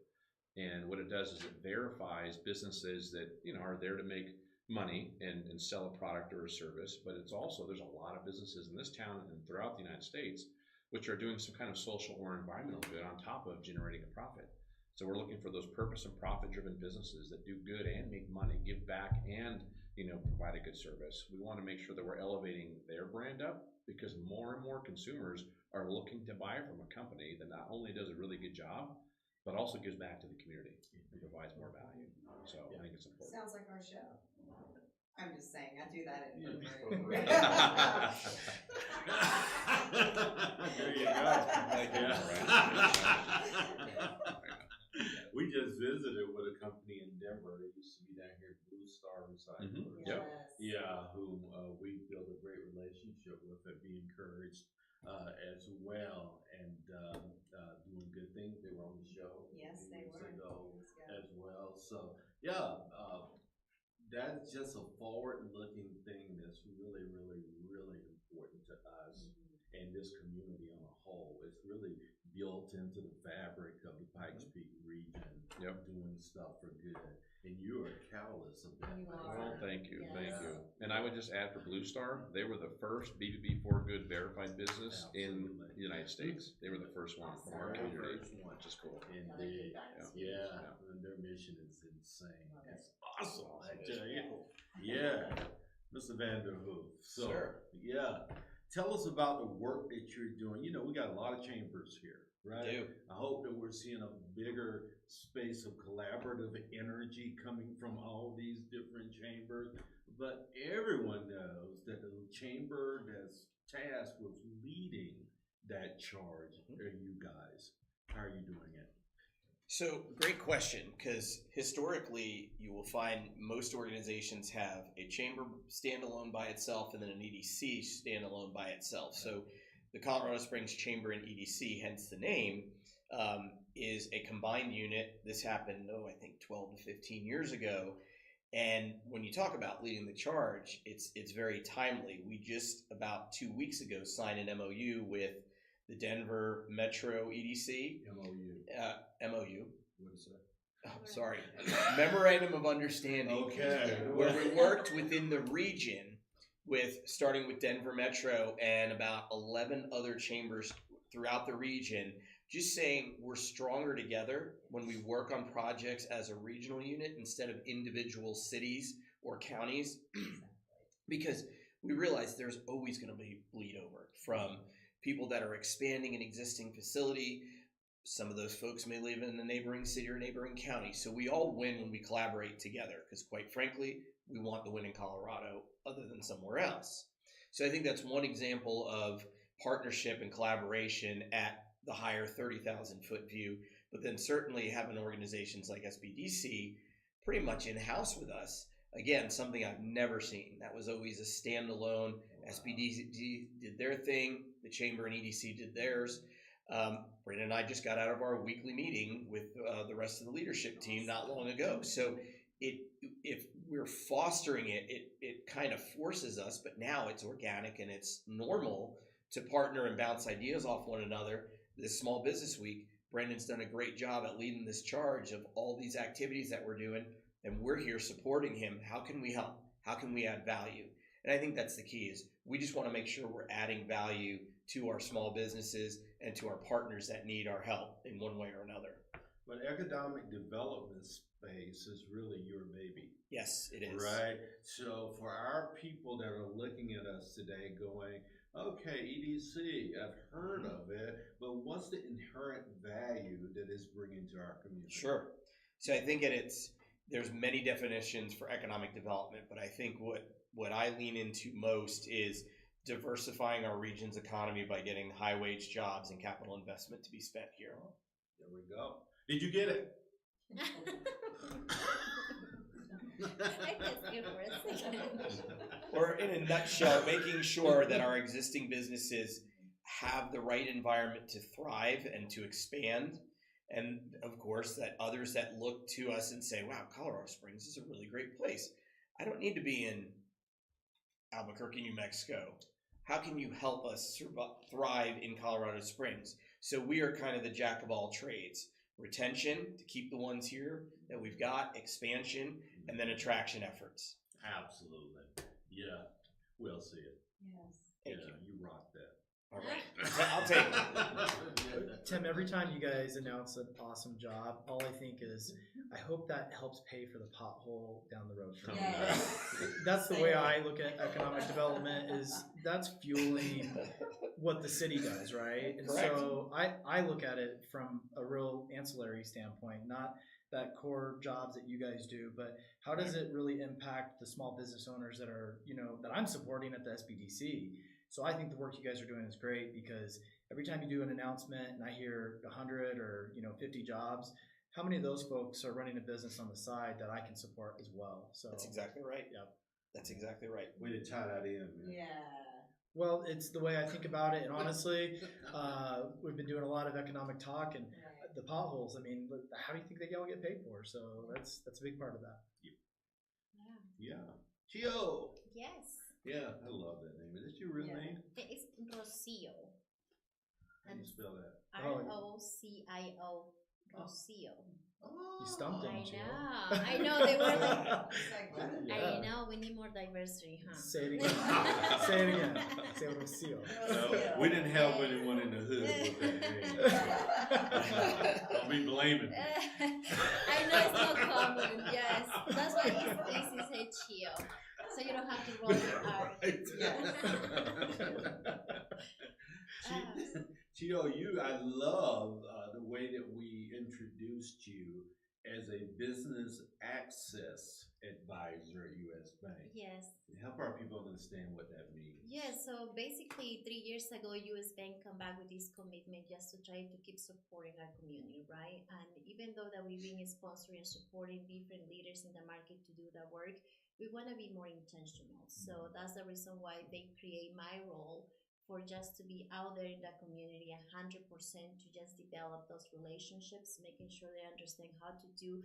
And what it does is it verifies businesses that, are there to make money and sell a product or a service. But it's also, there's a lot of businesses in this town and throughout the United States which are doing some kind of social or environmental good on top of generating a profit. So we're looking for those purpose and profit driven businesses that do good and make money, give back, and provide a good service. We want to make sure that we're elevating their brand up, because more and more consumers are looking to buy from a company that not only does a really good job, but also gives back to the community and provides more value. So I think it's important. Sounds like our show. I'm just saying, I do that in Yeah. free. There you go. We just visited with a company in Denver. It used to be down here, Blue Star Recycling. Yep. Yeah, who we built a great relationship with and be encouraged as well, and doing good things. They were on the show Yes, a few they weeks were. ago Yeah. as well. So yeah, that's just a forward-looking thing that's really, really, really important to us and this community on a whole. It's really built into the fabric of the Pikes Peak region, doing stuff for good. And you are a catalyst of that. You are. Well, thank you, Yes. thank you. And I would just add for Blue Star, they were the first BBB for Good verified business in the United States. They were the first one from our Very community, first one. which is cool. Indeed. Yeah. And their mission is insane. Okay. It's awesome. I Awesome. tell you. Yeah. Mr. Vanderhoof. So, Sure. yeah. Tell us about the work that you're doing. We got a lot of chambers here, right? Do. I hope that we're seeing a bigger space of collaborative energy coming from all these different chambers. But everyone knows that the chamber that's tasked with leading that charge are you guys. How are you doing it? So, great question, because historically, you will find most organizations have a chamber standalone by itself and then an EDC standalone by itself. So, the Colorado Springs Chamber and EDC, hence the name, is a combined unit. This happened, I think 12 to 15 years ago. And when you talk about leading the charge, it's very timely. We just about 2 weeks ago signed an MOU with the Denver Metro EDC. MOU. What is that? Oh, sorry. Memorandum of Understanding. Okay. Where we worked within the region starting with Denver Metro and about 11 other chambers throughout the region, just saying we're stronger together when we work on projects as a regional unit instead of individual cities or counties, because we realize there's always going to be bleed over from people that are expanding an existing facility. Some of those folks may live in a neighboring city or neighboring county. So we all win when we collaborate together, because quite frankly, we want the win in Colorado other than somewhere else. So I think that's one example of partnership and collaboration at the higher 30,000 foot view. But then certainly having organizations like SBDC pretty much in-house with us. Again, something I've never seen. That was always a standalone. SBDC did their thing. The Chamber and EDC did theirs. Brandon and I just got out of our weekly meeting with the rest of the leadership team not long ago. So if we're fostering it, it kind of forces us, but now it's organic and it's normal to partner and bounce ideas off one another. This Small Business Week, Brandon's done a great job at leading this charge of all these activities that we're doing, and we're here supporting him. How can we help? How can we add value? And I think that's the key, is we just want to make sure we're adding value to our small businesses and to our partners that need our help in one way or another. But economic development space is really your baby. Yes, it is. Right? So for our people that are looking at us today going, okay, EDC, I've heard of it, but what's the inherent value that it's bringing to our community? Sure. So I think there's many definitions for economic development, but I think what I lean into most is diversifying our region's economy by getting high wage jobs and capital investment to be spent here. There we go. Did you get it? I guess you for a second. Or in a nutshell, making sure that our existing businesses have the right environment to thrive and to expand. And of course, that others that look to us and say, wow, Colorado Springs is a really great place. I don't need to be in Albuquerque, New Mexico. How can you help us thrive in Colorado Springs? So we are kind of the jack of all trades. retention to keep the ones here that we've got, expansion, and then attraction efforts. Absolutely. Yeah. We'll see it. Yes. Thank yeah, you. You rock that. All right. I'll take it. Tim, every time you guys announce an awesome job, all I think is, I hope that helps pay for the pothole down the road for me. Yes. That's the way I look at economic development, is that's fueling what the city does, right? And Correct. so I look at it from a real ancillary standpoint, not that core jobs that you guys do, but how does it really impact the small business owners that are, that I'm supporting at the SBDC? So I think the work you guys are doing is great, because every time you do an announcement and I hear 100 or 50 jobs, how many of those folks are running a business on the side that I can support as well? So That's exactly right. Yep. That's exactly right. Way to tie that in, man. Yeah. Well, it's the way I think about it, and honestly, we've been doing a lot of economic talk, and the potholes. I mean, how do you think they all get paid for? So that's a big part of that. Yeah. Chio. Yes. Yeah, I love that name. Is that your real name? It's Rocio. How do you spell that? Rocio. Rocio. Oh, You stumped him, Chio. I know. They were like, Yeah. I know. We need more diversity, huh? Say it again. Say it again. Say Rocio. No, we didn't have anyone in the hood with that name. Don't be blaming me. I know it's not common. Yes, that's why it's easy to say Chio, so you don't have to roll your R. Chio, I love the way that we introduced you as a business access advisor at U.S. Bank. Yes. Help our people understand what that means. Yes, so basically 3 years ago, US Bank come back with this commitment just to try to keep supporting our community, right? And even though that we've been sponsoring and supporting different leaders in the market to do that work, we want to be more intentional. So that's the reason why they create my role, for just to be out there in the community 100%, to just develop those relationships, making sure they understand how to do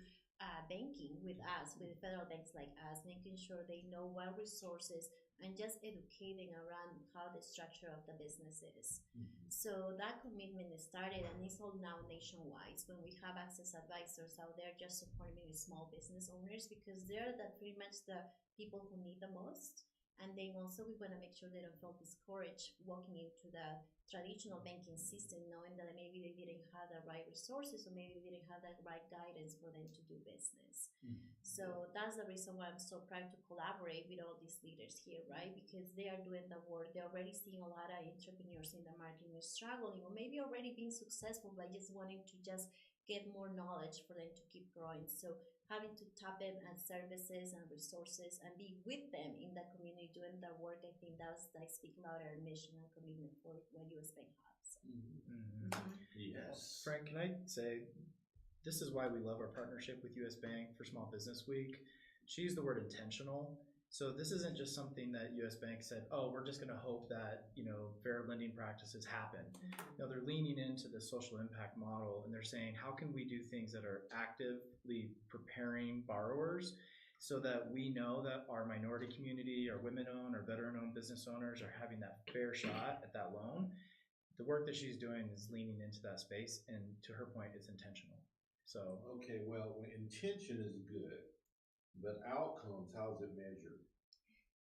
banking with us, with federal banks like us, making sure they know what resources, and just educating around how the structure of the business is. So that commitment started, and it's all now nationwide. When we have access advisors out there just supporting small business owners, because they're pretty much the people who need the most. And then also we want to make sure they don't feel discouraged walking into the traditional banking system, knowing that maybe they didn't have the right resources, or maybe they didn't have the right guidance for them to do business. So that's the reason why I'm so proud to collaborate with all these leaders here, right? Because they are doing the work. They're already seeing a lot of entrepreneurs in the market who are struggling, or maybe already being successful, but just wanting to just get more knowledge for them to keep growing. So having to tap in at services and resources and be with them in the community doing that work, I think that's like speak louder mission and commitment for what US Bank has. Yes. Frank, can I say, this is why we love our partnership with US Bank for Small Business Week. She used the word intentional. So this isn't just something that US Bank said, oh, we're just going to hope that, fair lending practices happen. No, they're leaning into the social impact model, and they're saying, how can we do things that are actively preparing borrowers so that we know that our minority community, our women-owned or veteran-owned business owners are having that fair shot at that loan? The work that she's doing is leaning into that space, and to her point, it's intentional. So Okay, well, intention is good, but outcomes, how's it measured?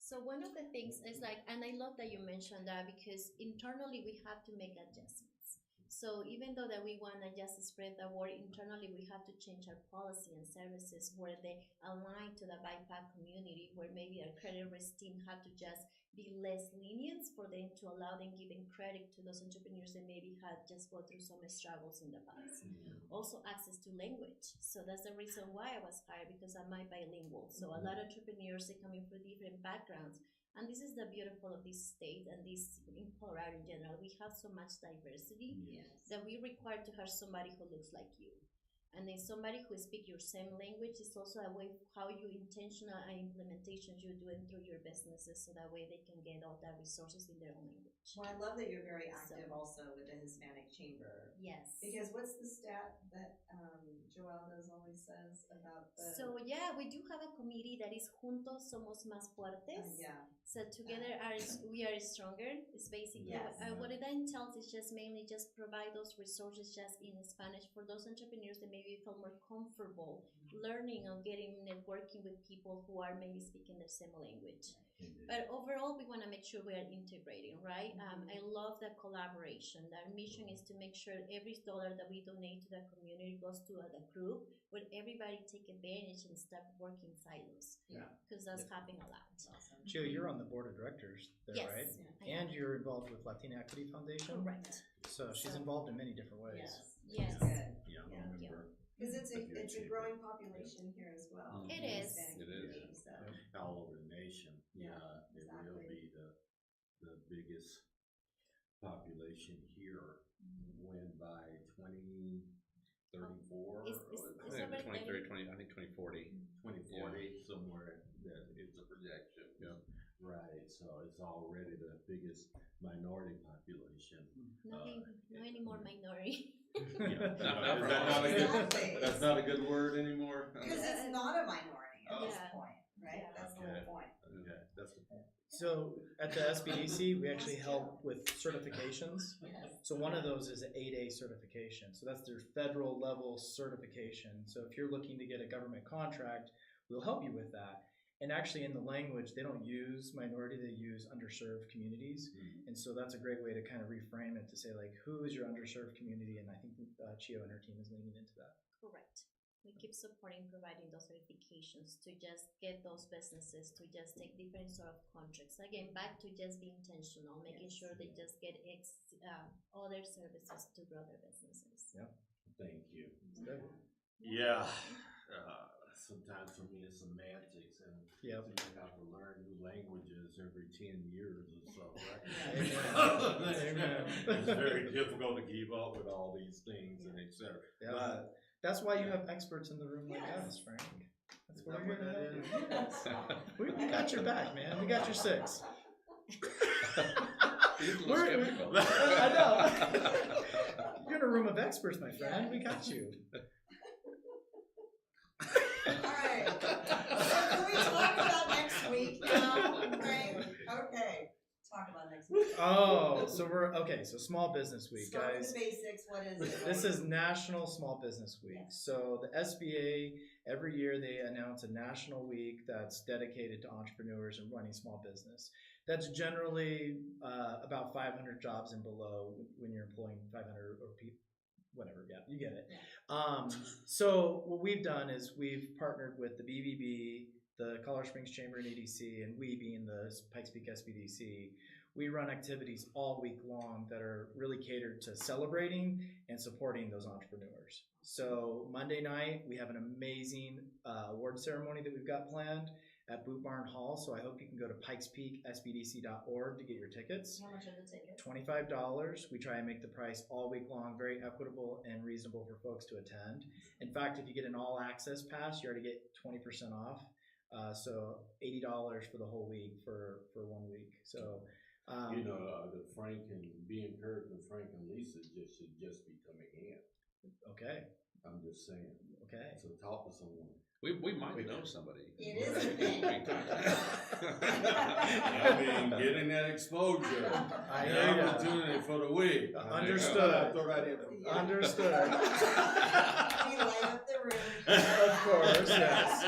So one of the things is and I love that you mentioned that, because internally we have to make adjustments. So even though that we want to just spread the word, internally we have to change our policy and services where they align to the BIPAC community, where maybe our credit risk team have to just be less lenient for them, to allow them giving credit to those entrepreneurs that maybe had just go through some struggles in the past. Also access to language. So that's the reason why I was hired, because I'm bilingual. So a lot of entrepreneurs, they come in from different backgrounds. And this is the beautiful of this state, and this in Colorado in general. We have so much diversity that we require to have somebody who looks like you. And then somebody who speaks your same language is also a way of how you intentional implementations you're doing through your businesses, so that way they can get all the resources in their own language. Well, I love that you're very active also with the Hispanic Chamber. Yes. Because what's the stat that Joelle does always says about the... So yeah, we do have a committee that is Juntos Somos Más Fuertes. So together we are stronger. It's basically Yes. what it entails is just mainly just provide those resources just in Spanish for those entrepreneurs that maybe feel more comfortable learning or getting networking with people who are maybe speaking the same language. But overall, we want to make sure we are integrating, right? I love that collaboration. Our mission is to make sure every dollar that we donate to the community goes to the group, where everybody take advantage and start working silos. Yeah. Because that's happening a lot. Awesome. Gio, you're on the board of directors there, Yes, right? I am. And you're involved with Latina Equity Foundation. Correct. So she's involved in many different ways. Yes. Good. Yeah, Yeah. I remember. Because it's a growing population here as well. It in the is. Hispanic It is. community, So. All over the nation. Yeah, It exactly. will be the biggest population here when by 2034 It's I think over 2030, 20, I think 2040. 2040 somewhere that is a projection. Yeah. Right. So it's already the biggest minority population. No anymore minority. Yeah. Not Is for that long. not a good, Exactly. that's not a good word anymore? Because it's not a minority at this Yeah. point, right? Yeah. That's the Okay. whole point. Okay, that's the point. So at the SBDC, we actually help with certifications. Yes. So one of those is an 8A certification. So that's their federal level certification. So if you're looking to get a government contract, we'll help you with that. And actually in the language, they don't use minority, they use underserved communities. And so that's a great way to kind of reframe it to say like, who is your underserved community? And I think Chio and her team is leaning into that. Correct. We keep supporting providing those certifications to just get those businesses to just take different sort of contracts. Again, back to just be intentional, making sure they just get other services to grow their businesses. Yeah. Thank you. Good. Yeah. Sometimes for me it's semantics and Yep. you have to learn new languages every 10 years or so, right? Amen. It's very difficult to keep up with all these things and et cetera. Yeah. But That's why you have experts in the room like Yes. us, Frank. That's is what that we're what here that to do. is? We got your back, man. We got your six. He's a little We're- skeptical. I know. You're in a room of experts, my friend. We got you. All right. So can we talk about next week now, Frank? Okay. Talk about next week. Oh, so so Small Business Week, Start with guys. the basics. What is it? This is National Small Business Week. Yes. So the SBA, every year they announce a national week that's dedicated to entrepreneurs and running small business. That's generally about 500 jobs and below when you're employing 500 or whatever, yeah, you get it. Yeah. So what we've done is we've partnered with the BBB, the Colorado Springs Chamber and EDC, and we being the Pikes Peak SBDC, we run activities all week long that are really catered to celebrating and supporting those entrepreneurs. So Monday night, we have an amazing award ceremony that we've got planned at Boot Barn Hall. So I hope you can go to pikespeaksbdc.org to get your tickets. How much are the tickets? $25. We try and make the price all week long very equitable and reasonable for folks to attend. In fact, if you get an all access pass, you already get 20% off. So $80 for the whole week for 1 week. So the Frank and be encouraged with Frank and Lisa should just be coming in. okay, I'm just saying. okay. So talk to someone. We might know somebody. It is a thing. I mean, getting that exposure. I An hear ya. opportunity for the week. Understood. Throw that in. Understood. We light up the room. Of course, yes.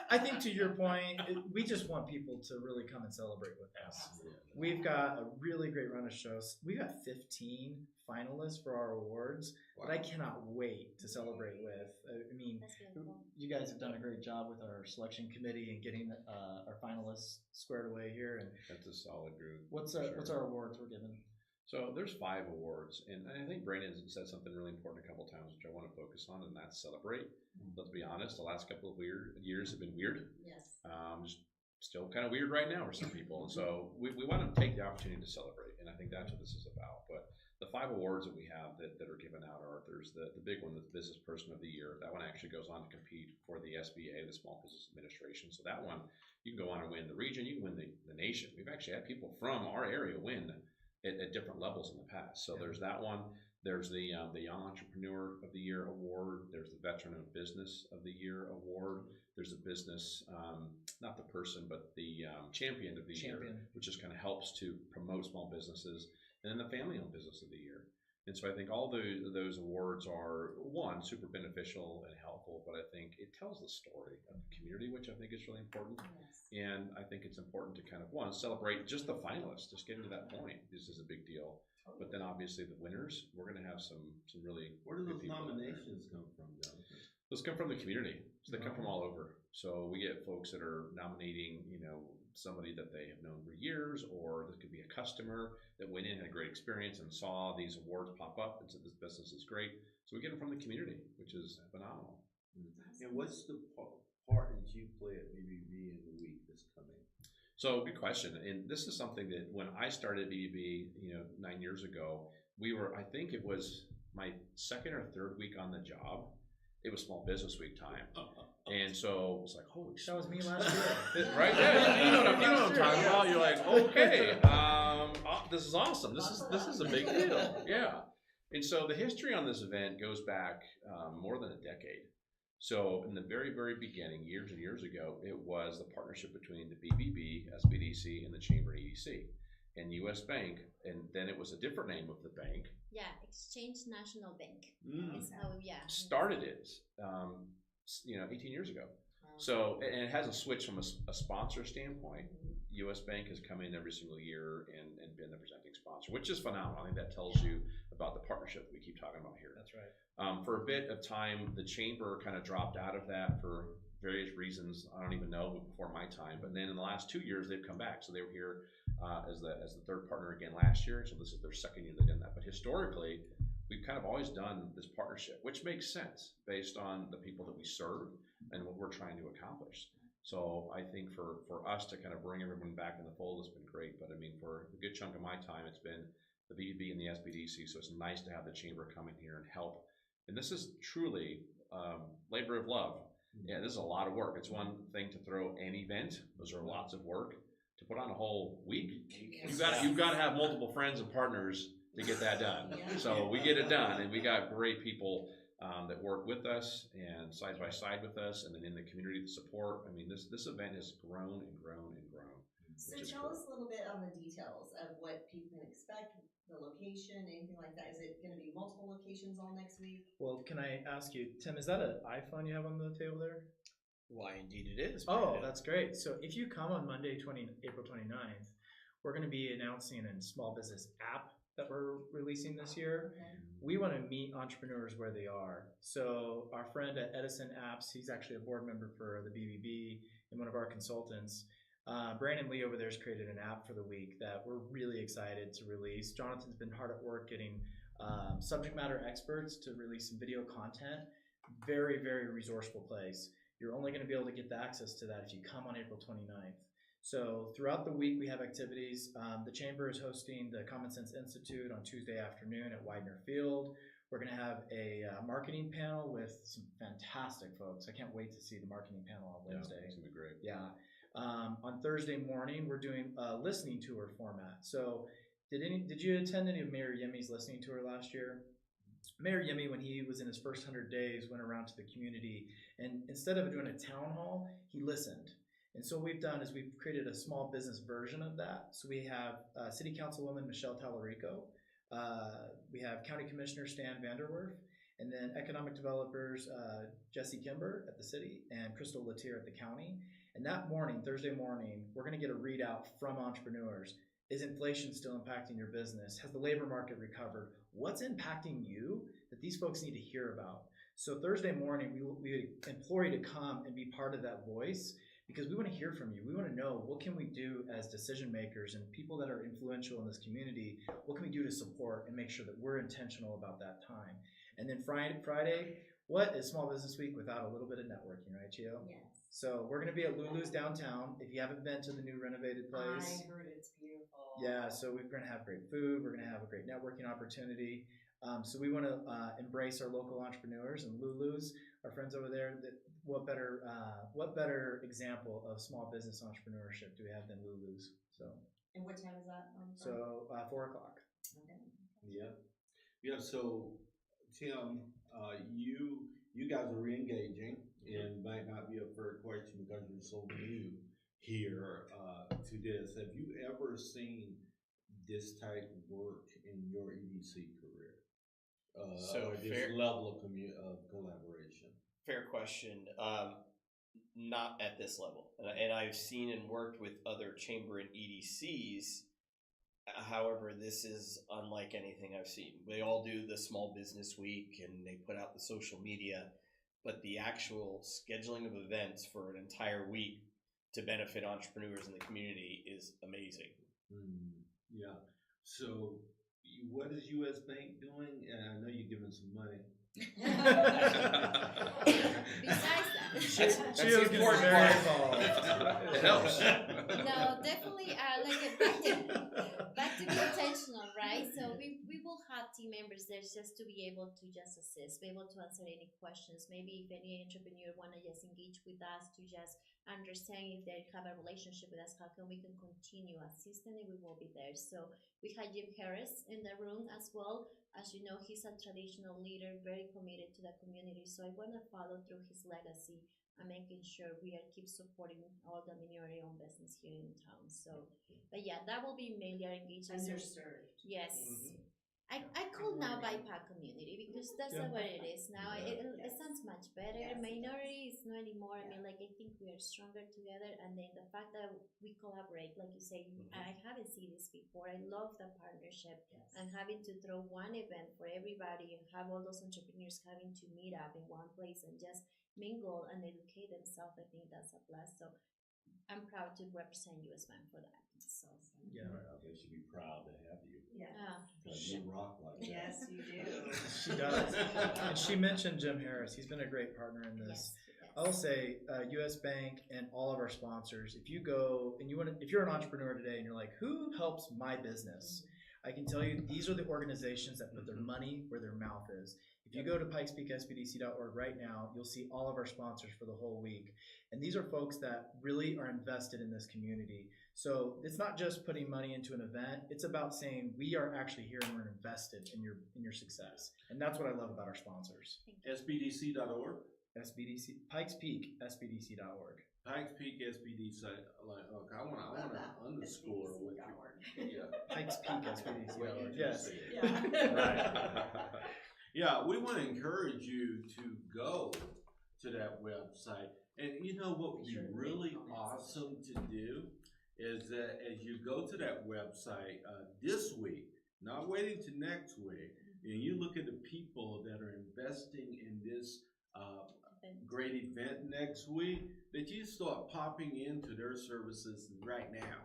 I think to your point, we just want people to really come and celebrate with us. We've got a really great run of shows. We got 15 finalists for our awards that I cannot wait to celebrate with. I mean, That's really cool. you guys have done a great job with our selection committee and getting our finalists squared away here. And That's a solid group. what's for sure. our awards we're giving? So there's 5 awards, and I think Brandon said something really important a couple of times, which I want to focus on, and that's celebrate. Let's be honest, the last couple of years have been weird. Yes. Just still kind of weird right now for some people, and so we want to take the opportunity to celebrate, and I think that's what this is about. But the 5 awards that we have that are given out are, there's the big one, the Business Person of the Year. That one actually goes on to compete for the SBA, the Small Business Administration. So that one, you can go on and win the region, you can win the nation. We've actually had people from our area win at different levels in the past. So there's that one. There's the Young Entrepreneur of the Year award. There's the Veteran of Business of the Year award. There's a business, not the person, but the Champion of the Year, which just kind of helps to promote small businesses, and then the Family Owned Business of the Year. And so I think all those awards are, one, super beneficial and helpful, but I think it tells the story of the community, which I think is really important. Yes. And I think it's important to kind of, one, celebrate just the finalists, just getting to that point. This is a big deal. But then obviously the winners, we're going to have some really Where do good those people out there. nominations come from, Jonathan? Those come from the community. So they come from all over. So we get folks that are nominating, somebody that they have known for years, or this could be a customer that went in, had a great experience, and saw these awards pop up and said, this business is great. So we get them from the community, which is phenomenal. And what's the part that you play at BBB in the week that's coming? So good question. And this is something that when I started BBB, 9 years ago, I think it was my second or third week on the job. It was Small Business Week time. And so it's like, holy shit. That was me last year. Right? Yeah, you know what I'm talking about. You're like, okay, this is awesome. This is a big deal. Yeah. And so the history on this event goes back more than a decade. So in the very, very beginning, years and years ago, it was the partnership between the BBB, SBDC, and the Chamber and EDC, and U.S. Bank, and then it was a different name of the bank. Yeah, Exchange National Bank. Started it, 18 years ago. So, and it has a switch from a sponsor standpoint. U.S. Bank has come in every single year and been the presenting sponsor, which is phenomenal. I think that tells you about the partnership that we keep talking about here. That's right. For a bit of time, the chamber kind of dropped out of that for various reasons. I don't even know before my time. But then in the last 2 years, they've come back. So they were here as the third partner again last year. So this is their second year they've done that. But historically, we've kind of always done this partnership, which makes sense based on the people that we serve and what we're trying to accomplish. So I think for us to kind of bring everyone back in the fold has been great. But I mean, for a good chunk of my time, it's been the BBB and the SBDC. So it's nice to have the chamber come in here and help. And this is truly labor of love. Yeah, this is a lot of work. It's one thing to throw an event. Those are lots of work. To put on a whole week, you've got to have multiple friends and partners to get that done. So we get it done, and we got great people that work with us and side by side with us, and then in the community the support. I mean, this event has grown and grown and grown. So tell us a little bit on the details of what people can expect, the location, anything like that. Is it going to be multiple locations all next week? Well, can I ask you, Tim, is that an iPhone you have on the table there? Why, indeed it is. Oh, Brandon. that's great. So if you come on Monday, April 29th, we're going to be announcing a small business app that we're releasing this year. Okay. We want to meet entrepreneurs where they are. So our friend at Edison Apps, he's actually a board member for the BBB and one of our consultants. Brandon Lee over there has created an app for the week that we're really excited to release. Jonathan's been hard at work getting subject matter experts to release some video content. Very, very resourceful place. You're only going to be able to get the access to that if you come on April 29th. So throughout the week, we have activities. The Chamber is hosting the Common Sense Institute on Tuesday afternoon at Widener Field. We're going to have a marketing panel with some fantastic folks. I can't wait to see the marketing panel on Wednesday. Yeah, it's going to be great. Yeah. On Thursday morning, we're doing a listening tour format. So did you attend any of Mayor Yemi's listening tour last year? Mayor Yemi, when he was in his first 100 days, went around to the community, and instead of doing a town hall, he listened. And so what we've done is we've created a small business version of that. So we have City Councilwoman Michelle Tallarico, we have County Commissioner Stan Vanderwerf, and then economic developers Jesse Kimber at the city and Crystal Latier at the county. And that morning, Thursday morning, we're going to get a readout from entrepreneurs. Is inflation still impacting your business? Has the labor market recovered? What's impacting you that these folks need to hear about? So Thursday morning, we implore you to come and be part of that voice, because we want to hear from you. We want to know, what can we do as decision makers and people that are influential in this community? What can we do to support and make sure that we're intentional about that time? And then Friday, what is Small Business Week without a little bit of networking, right, Chio? Yes. So we're going to be at Lulu's downtown. If you haven't been to the new renovated place. I heard it's beautiful. Yeah, so we're going to have great food. We're going to have a great networking opportunity. So we want to embrace our local entrepreneurs, and Lulu's, our friends over there. What better example of small business entrepreneurship do we have than Lulu's? So. And what time is that on? So 4 o'clock. Okay. Yeah. Yeah, so Tim, you guys are re-engaging, and might not be a fair question because you're so new here to this. Have you ever seen this type of work in your EDC career? So or this fair- level of collaboration? Fair question. Not at this level. And I've seen and worked with other chamber and EDCs. However, this is unlike anything I've seen. They all do the small business week and they put out the social media, but the actual scheduling of events for an entire week to benefit entrepreneurs in the community is amazing. Yeah. So, what is U.S. Bank doing? And I know you're giving some money. Besides that, That's She was the getting important very part. involved. It helps. no, definitely back to be intentional, right? So we will have team members there just to be able to just assist, be able to answer any questions. Maybe if any entrepreneur want to just engage with us to just understand if they have a relationship with us, how can we can continue assisting, and we will be there. So we had Jim Harris in the room as well. As you know, he's a traditional leader, very committed to the community. So I want to follow through his legacy and making sure we are keep supporting all the minority-owned business here in town. So, but yeah, that will be mainly our engagement. Underserved. Yes. Mhm. I call now BIPOC community because that's Yeah. what it is now. It Yes. sounds much better. Yes, it Minority is not anymore. I Yeah. mean, like, I think we are stronger together. And then the fact that we collaborate, like you say, I haven't seen this before. I love the partnership and having to throw one event for everybody and have all those entrepreneurs having to meet up in one place and just mingle and educate themselves. I think that's a plus. So I'm proud to represent US Bank for that. So Yeah. They should be proud to have you. Yeah. Because you rock like that. Yes, you do. She does. And she mentioned Jim Harris. He's been a great partner in this. yes. I'll say U.S. Bank and all of our sponsors. If you go and if you're an entrepreneur today and you're like, who helps my business? I can tell you these are the organizations that put their money where their mouth is. If you go to pikespeakspdc.org right now, you'll see all of our sponsors for the whole week. And these are folks that really are invested in this community. So it's not just putting money into an event. It's about saying we are actually here and we're invested in your success. And that's what I love about our sponsors. SBDC.org? Pikes Peak, SBDC.org. Pikes Peak SBDC. I want to underscore what you. Yeah. Pikes Peak, SBDC.org. Yes. Right. Yeah, we want to encourage you to go to that website. And you know what would be really awesome to do is that as you go to that website this week, not waiting to next week, and you look at the people that are investing in this great event next week, that you start popping into their services right now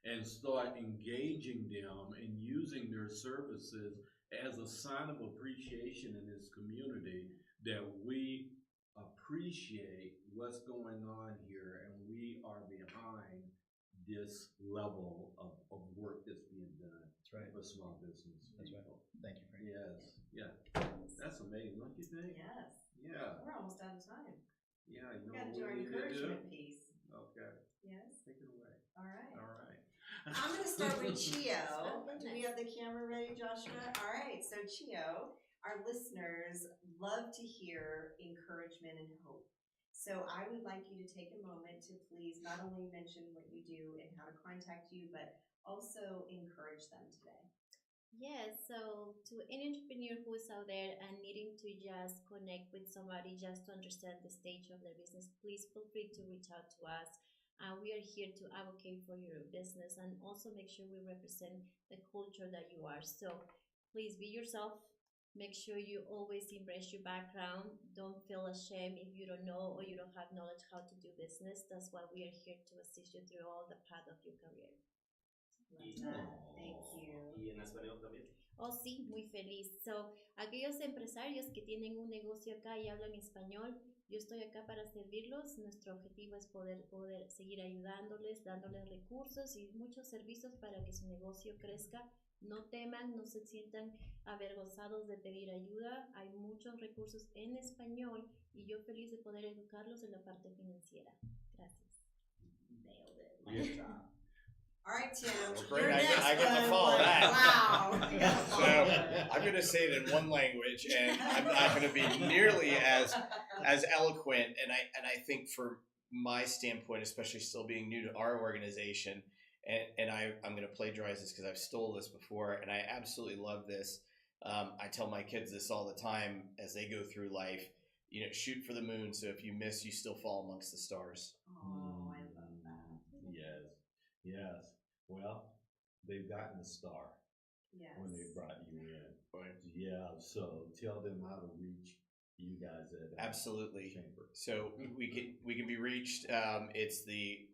and start engaging them and using their services as a sign of appreciation in this community, that we appreciate what's going on here and we are behind this level of work that's being done. That's right. For small business That's right. people. Thank you, Frank. Yes. Yeah. That's amazing, don't you think? Yes. Yeah. We're almost out of time. Yeah. You We know got to what do our we need to do? encouragement piece. Okay. Yes. Take it away. All right. All right. I'm going to start with Chio. Oh, Do we goodness. have the camera ready, Joshua? All right. So, Chio, our listeners love to hear encouragement and hope. So, I would like you to take a moment to please not only mention what you do and how to contact you, but also encourage them today. Yes, so to any entrepreneur who is out there and needing to just connect with somebody just to understand the stage of their business, please feel free to reach out to us. We are here to advocate for your business and also make sure we represent the culture that you are. So please be yourself. Make sure you always embrace your background. Don't feel ashamed if you don't know or you don't have knowledge how to do business. That's why we are here to assist you through all the path of your career. Love that. Thank you. Y en español también. Oh, sí, muy feliz. So, aquellos empresarios que tienen un negocio acá y hablan español, yo estoy acá para servirlos. Nuestro objetivo es poder seguir ayudándoles, dándoles recursos y muchos servicios para que su negocio crezca. No teman, no se sientan avergonzados de pedir ayuda. Hay muchos recursos en español y yo feliz de poder educarlos en la parte financiera. Gracias. Nailed it. Nice job. All right, Tim. Well, your great. next I get to one follow was- that. Wow. You gotta follow So that. I'm going to say it in one language, and I'm not going to be nearly as eloquent. And I think from my standpoint, especially still being new to our organization, and I'm going to plagiarize this because I've stole this before, and I absolutely love this. I tell my kids this all the time as they go through life. You know, shoot for the moon. So if you miss, you still fall amongst the stars. Oh, I love that. Yes. Well, they've gotten a star Yes. when they brought you in. Yeah. So tell them how to reach you guys at Absolutely. Chamber. So we can be reached. It's I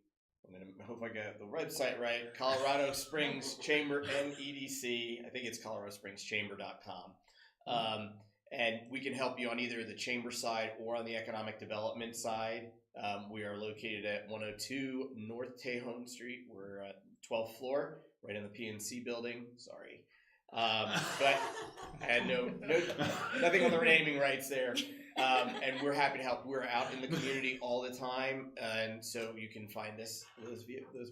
hope I got the website right. Colorado Springs Chamber NEDC. I think it's coloradosprings.chamber.com. And we can help you on either the chamber side or on the economic development side. We are located at 102 North Tejon Street. We're at 12th floor, right in the PNC building. Sorry. But I had nothing on the naming rights there. And we're happy to help. We're out in the community all the time, and so you can find those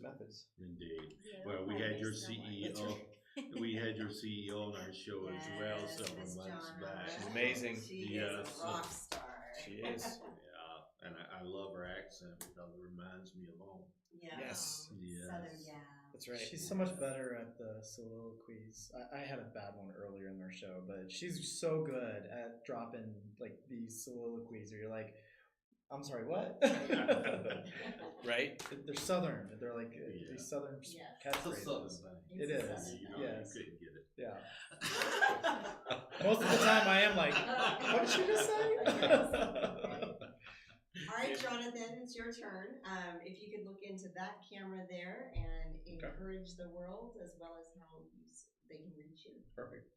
methods. Indeed. Yeah, Well, we find had your us somewhere. CEO. We had your CEO on our show as well Yes, several Miss months Jonna. back. She's amazing. She is Yes. a rock star. She is. Yeah, and I love her accent because it reminds me of home. Yeah. Yes. Yes. Southern gal. That's right. She's so much better at the soliloquies. I had a bad one earlier in our show, but she's so good at dropping like these soliloquies where you're like, I'm sorry, what? Right? They're southern. They're like Yeah. these southern Yes. It's a southern catchphrases. thing. It It's a is. southern You know, thing. Yes. you couldn't get it. Yeah. Most of the time I am like, what did she just say? All right, Jonathan, it's your turn. If you could look into that camera there and encourage the world as well as how they can reach you. Perfect.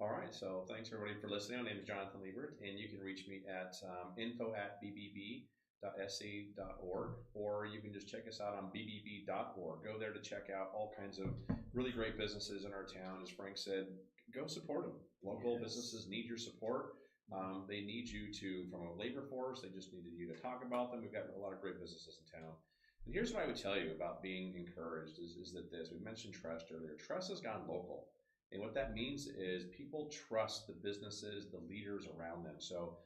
All right, so thanks everybody for listening. My name is Jonathan Liebert, and you can reach me at info@bbb.sc.org, or you can just check us out on bbb.org. Go there to check out all kinds of really great businesses in our town. As Frank said, go support them. Local businesses need your support. They need you from a labor force. They just needed you to talk about them. We've got a lot of great businesses in town. And here's what I would tell you about being encouraged is that we mentioned trust earlier. Trust has gone local. And what that means is people trust the businesses, the leaders around them. So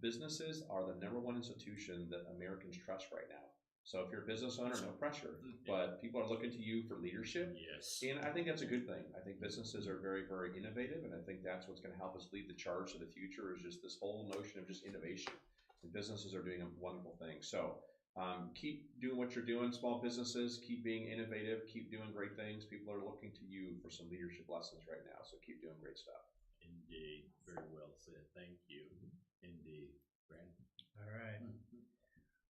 businesses are the number one institution that Americans trust right now. So if you're a business owner, no pressure, but people are looking to you for leadership. Yes. And I think that's a good thing. I think businesses are very, very innovative, and I think that's what's going to help us lead the charge to the future is just this whole notion of just innovation. And businesses are doing a wonderful thing. So keep doing what you're doing, small businesses, keep being innovative, keep doing great things. People are looking to you for some leadership lessons right now, so keep doing great stuff. Indeed. Very well said. Thank you. Indeed. Brandon. All right.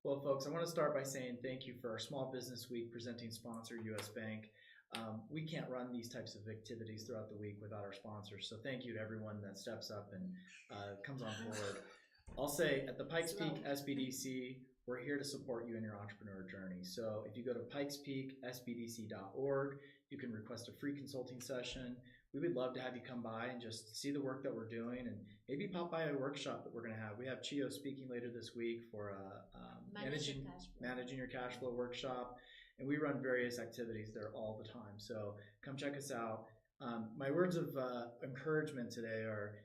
Well, folks, I want to start by saying thank you for our Small Business Week presenting sponsor, U.S. Bank. We can't run these types of activities throughout the week without our sponsors, so thank you to everyone that steps up and comes on board. I'll say at the Pikes Peak SBDC, we're here to support you in your entrepreneur journey. So if you go to pikespeaksbdc.org, you can request a free consulting session. We would love to have you come by and just see the work that we're doing and maybe pop by a workshop that we're going to have. We have Chio speaking later this week for a managing your cash flow workshop. And we run various activities there all the time. So come check us out. My words of encouragement today are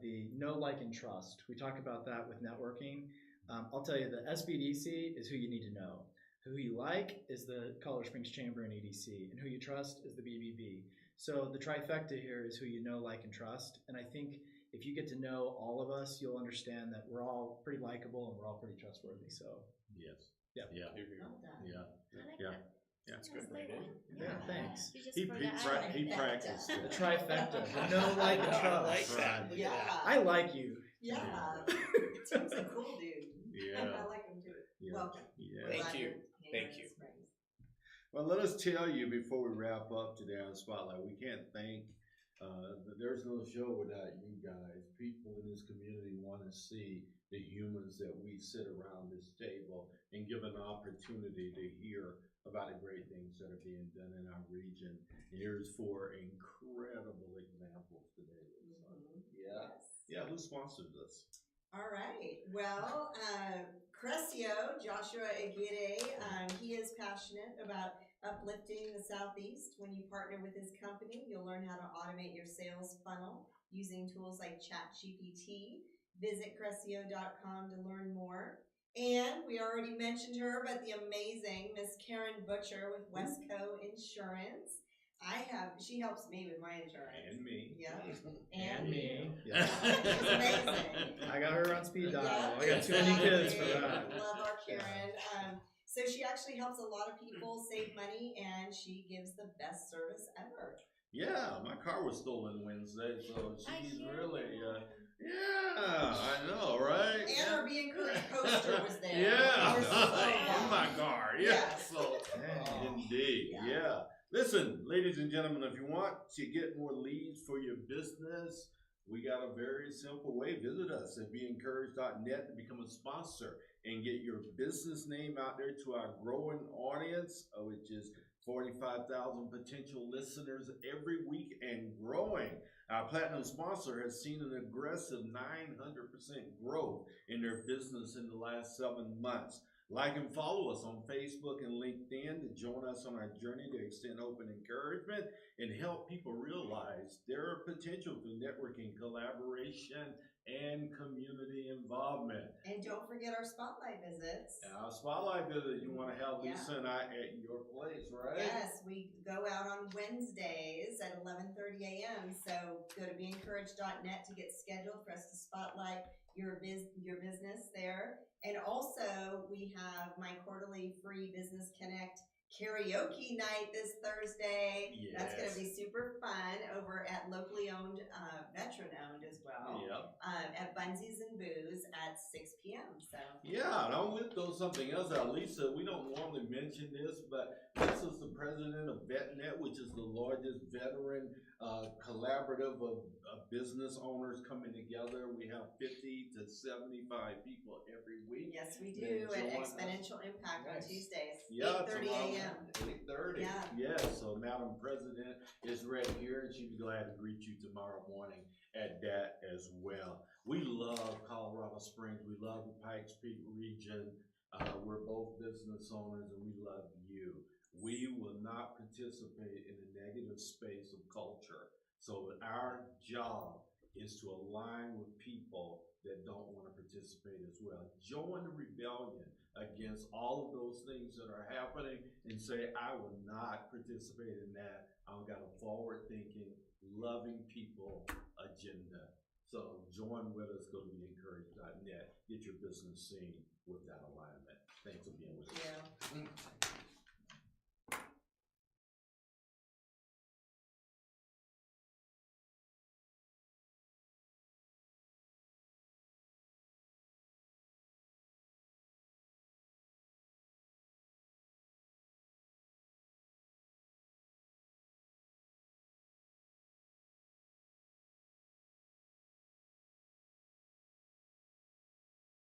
the know, like, and trust. We talk about that with networking. I'll tell you, the SBDC is who you need to know. Who you like is the Colorado Springs Chamber and EDC, and who you trust is the BBB. So the trifecta here is who you know, like, and trust. And I think if you get to know all of us, you'll understand that we're all pretty likable and we're all pretty trustworthy. So Yes. yeah. Yeah. Well done. Yeah. I like Yeah. that. Yeah. That's good, Like Brandon. that. Yeah, thanks. You just He forgot. practiced The it. trifecta. The know, like, and I trust. like that. Look at Yeah. that. I like you. Yeah. Tim's a cool dude. Yeah. I like him too. Yeah. Welcome. Yeah. Thank Glad you. you're hanging Thank out you. in Springs. Well, let us tell you before we wrap up today on Spotlight, we can't thank, there's no show without you guys. People in this community want to see the humans that we sit around this table and give an opportunity to hear about the great things that are being done in our region. And here's 4 incredible examples today. Yeah. Yes. Yeah, who sponsors us? All right. Well, Crescio CEO, Joshua Aguirre, he is passionate about uplifting the Southeast. When you partner with his company, you'll learn how to automate your sales funnel using tools like ChatGPT. Visit Crescio.com to learn more. And we already mentioned her, but the amazing Miss Karen Butcher with Westco Insurance. She helps me with my insurance. And me. Yeah. And me. Yeah. She's amazing. I got her on speed dial. Yeah, I got too many kids for exactly. that. Love our Karen. So she actually helps a lot of people save money, and she gives the best service ever. Yeah, my car was stolen Wednesday, so she's hear really, that. yeah, I know, right? And Yeah. her Be Encouraged poster was there. Yeah, Which is so on my fun. car, yeah. Yes. So, Dang. indeed, Yeah. yeah. Listen, ladies and gentlemen, if you want to get more leads for your business, we got a very simple way. Visit us at beencouraged.net to become a sponsor and get your business name out there to our growing audience, which is 45,000 potential listeners every week and growing. Our platinum sponsor has seen an aggressive 900% growth in their business in the last 7 months. Like and follow us on Facebook and LinkedIn to join us on our journey to extend hope and encouragement and help people realize their potential through networking, collaboration, and community involvement. And don't forget our spotlight visits. Our spotlight visit, you want to have Yeah. Lisa and I at your place, right? Yes, we go out on Wednesdays at 11:30 a.m. So go to beencouraged.net to get scheduled for us to spotlight your business there. And also, we have my quarterly free Business Connect karaoke night this Thursday. Yes. That's going to be super fun over at locally owned, veteran owned as well. Yep. At Bunsies and Booze at 6 p.m. So Yeah, and I want to throw something else out. Lisa, we don't normally mention this, but this is the president of VetNet, which is the largest veteran collaborative of business owners coming together. We have 50 to 75 people every week. yes, we They do at join us. Exponential Impact on Nice. Tuesdays, Yeah, 8:30 a.m. 8:30. Yeah. Yes, so Madam President is right here, and she'd be glad to greet you tomorrow morning at that as well. We love Colorado Springs. We love the Pikes Peak region. We're both business owners, and we love you. We will not participate in the negative space of culture. So our job is to align with people that don't want to participate as well. Join the rebellion against all of those things that are happening and say, I will not participate in that. I've got a forward-thinking, loving people agenda. So join with us, go to beencouraged.net, get your business seen with that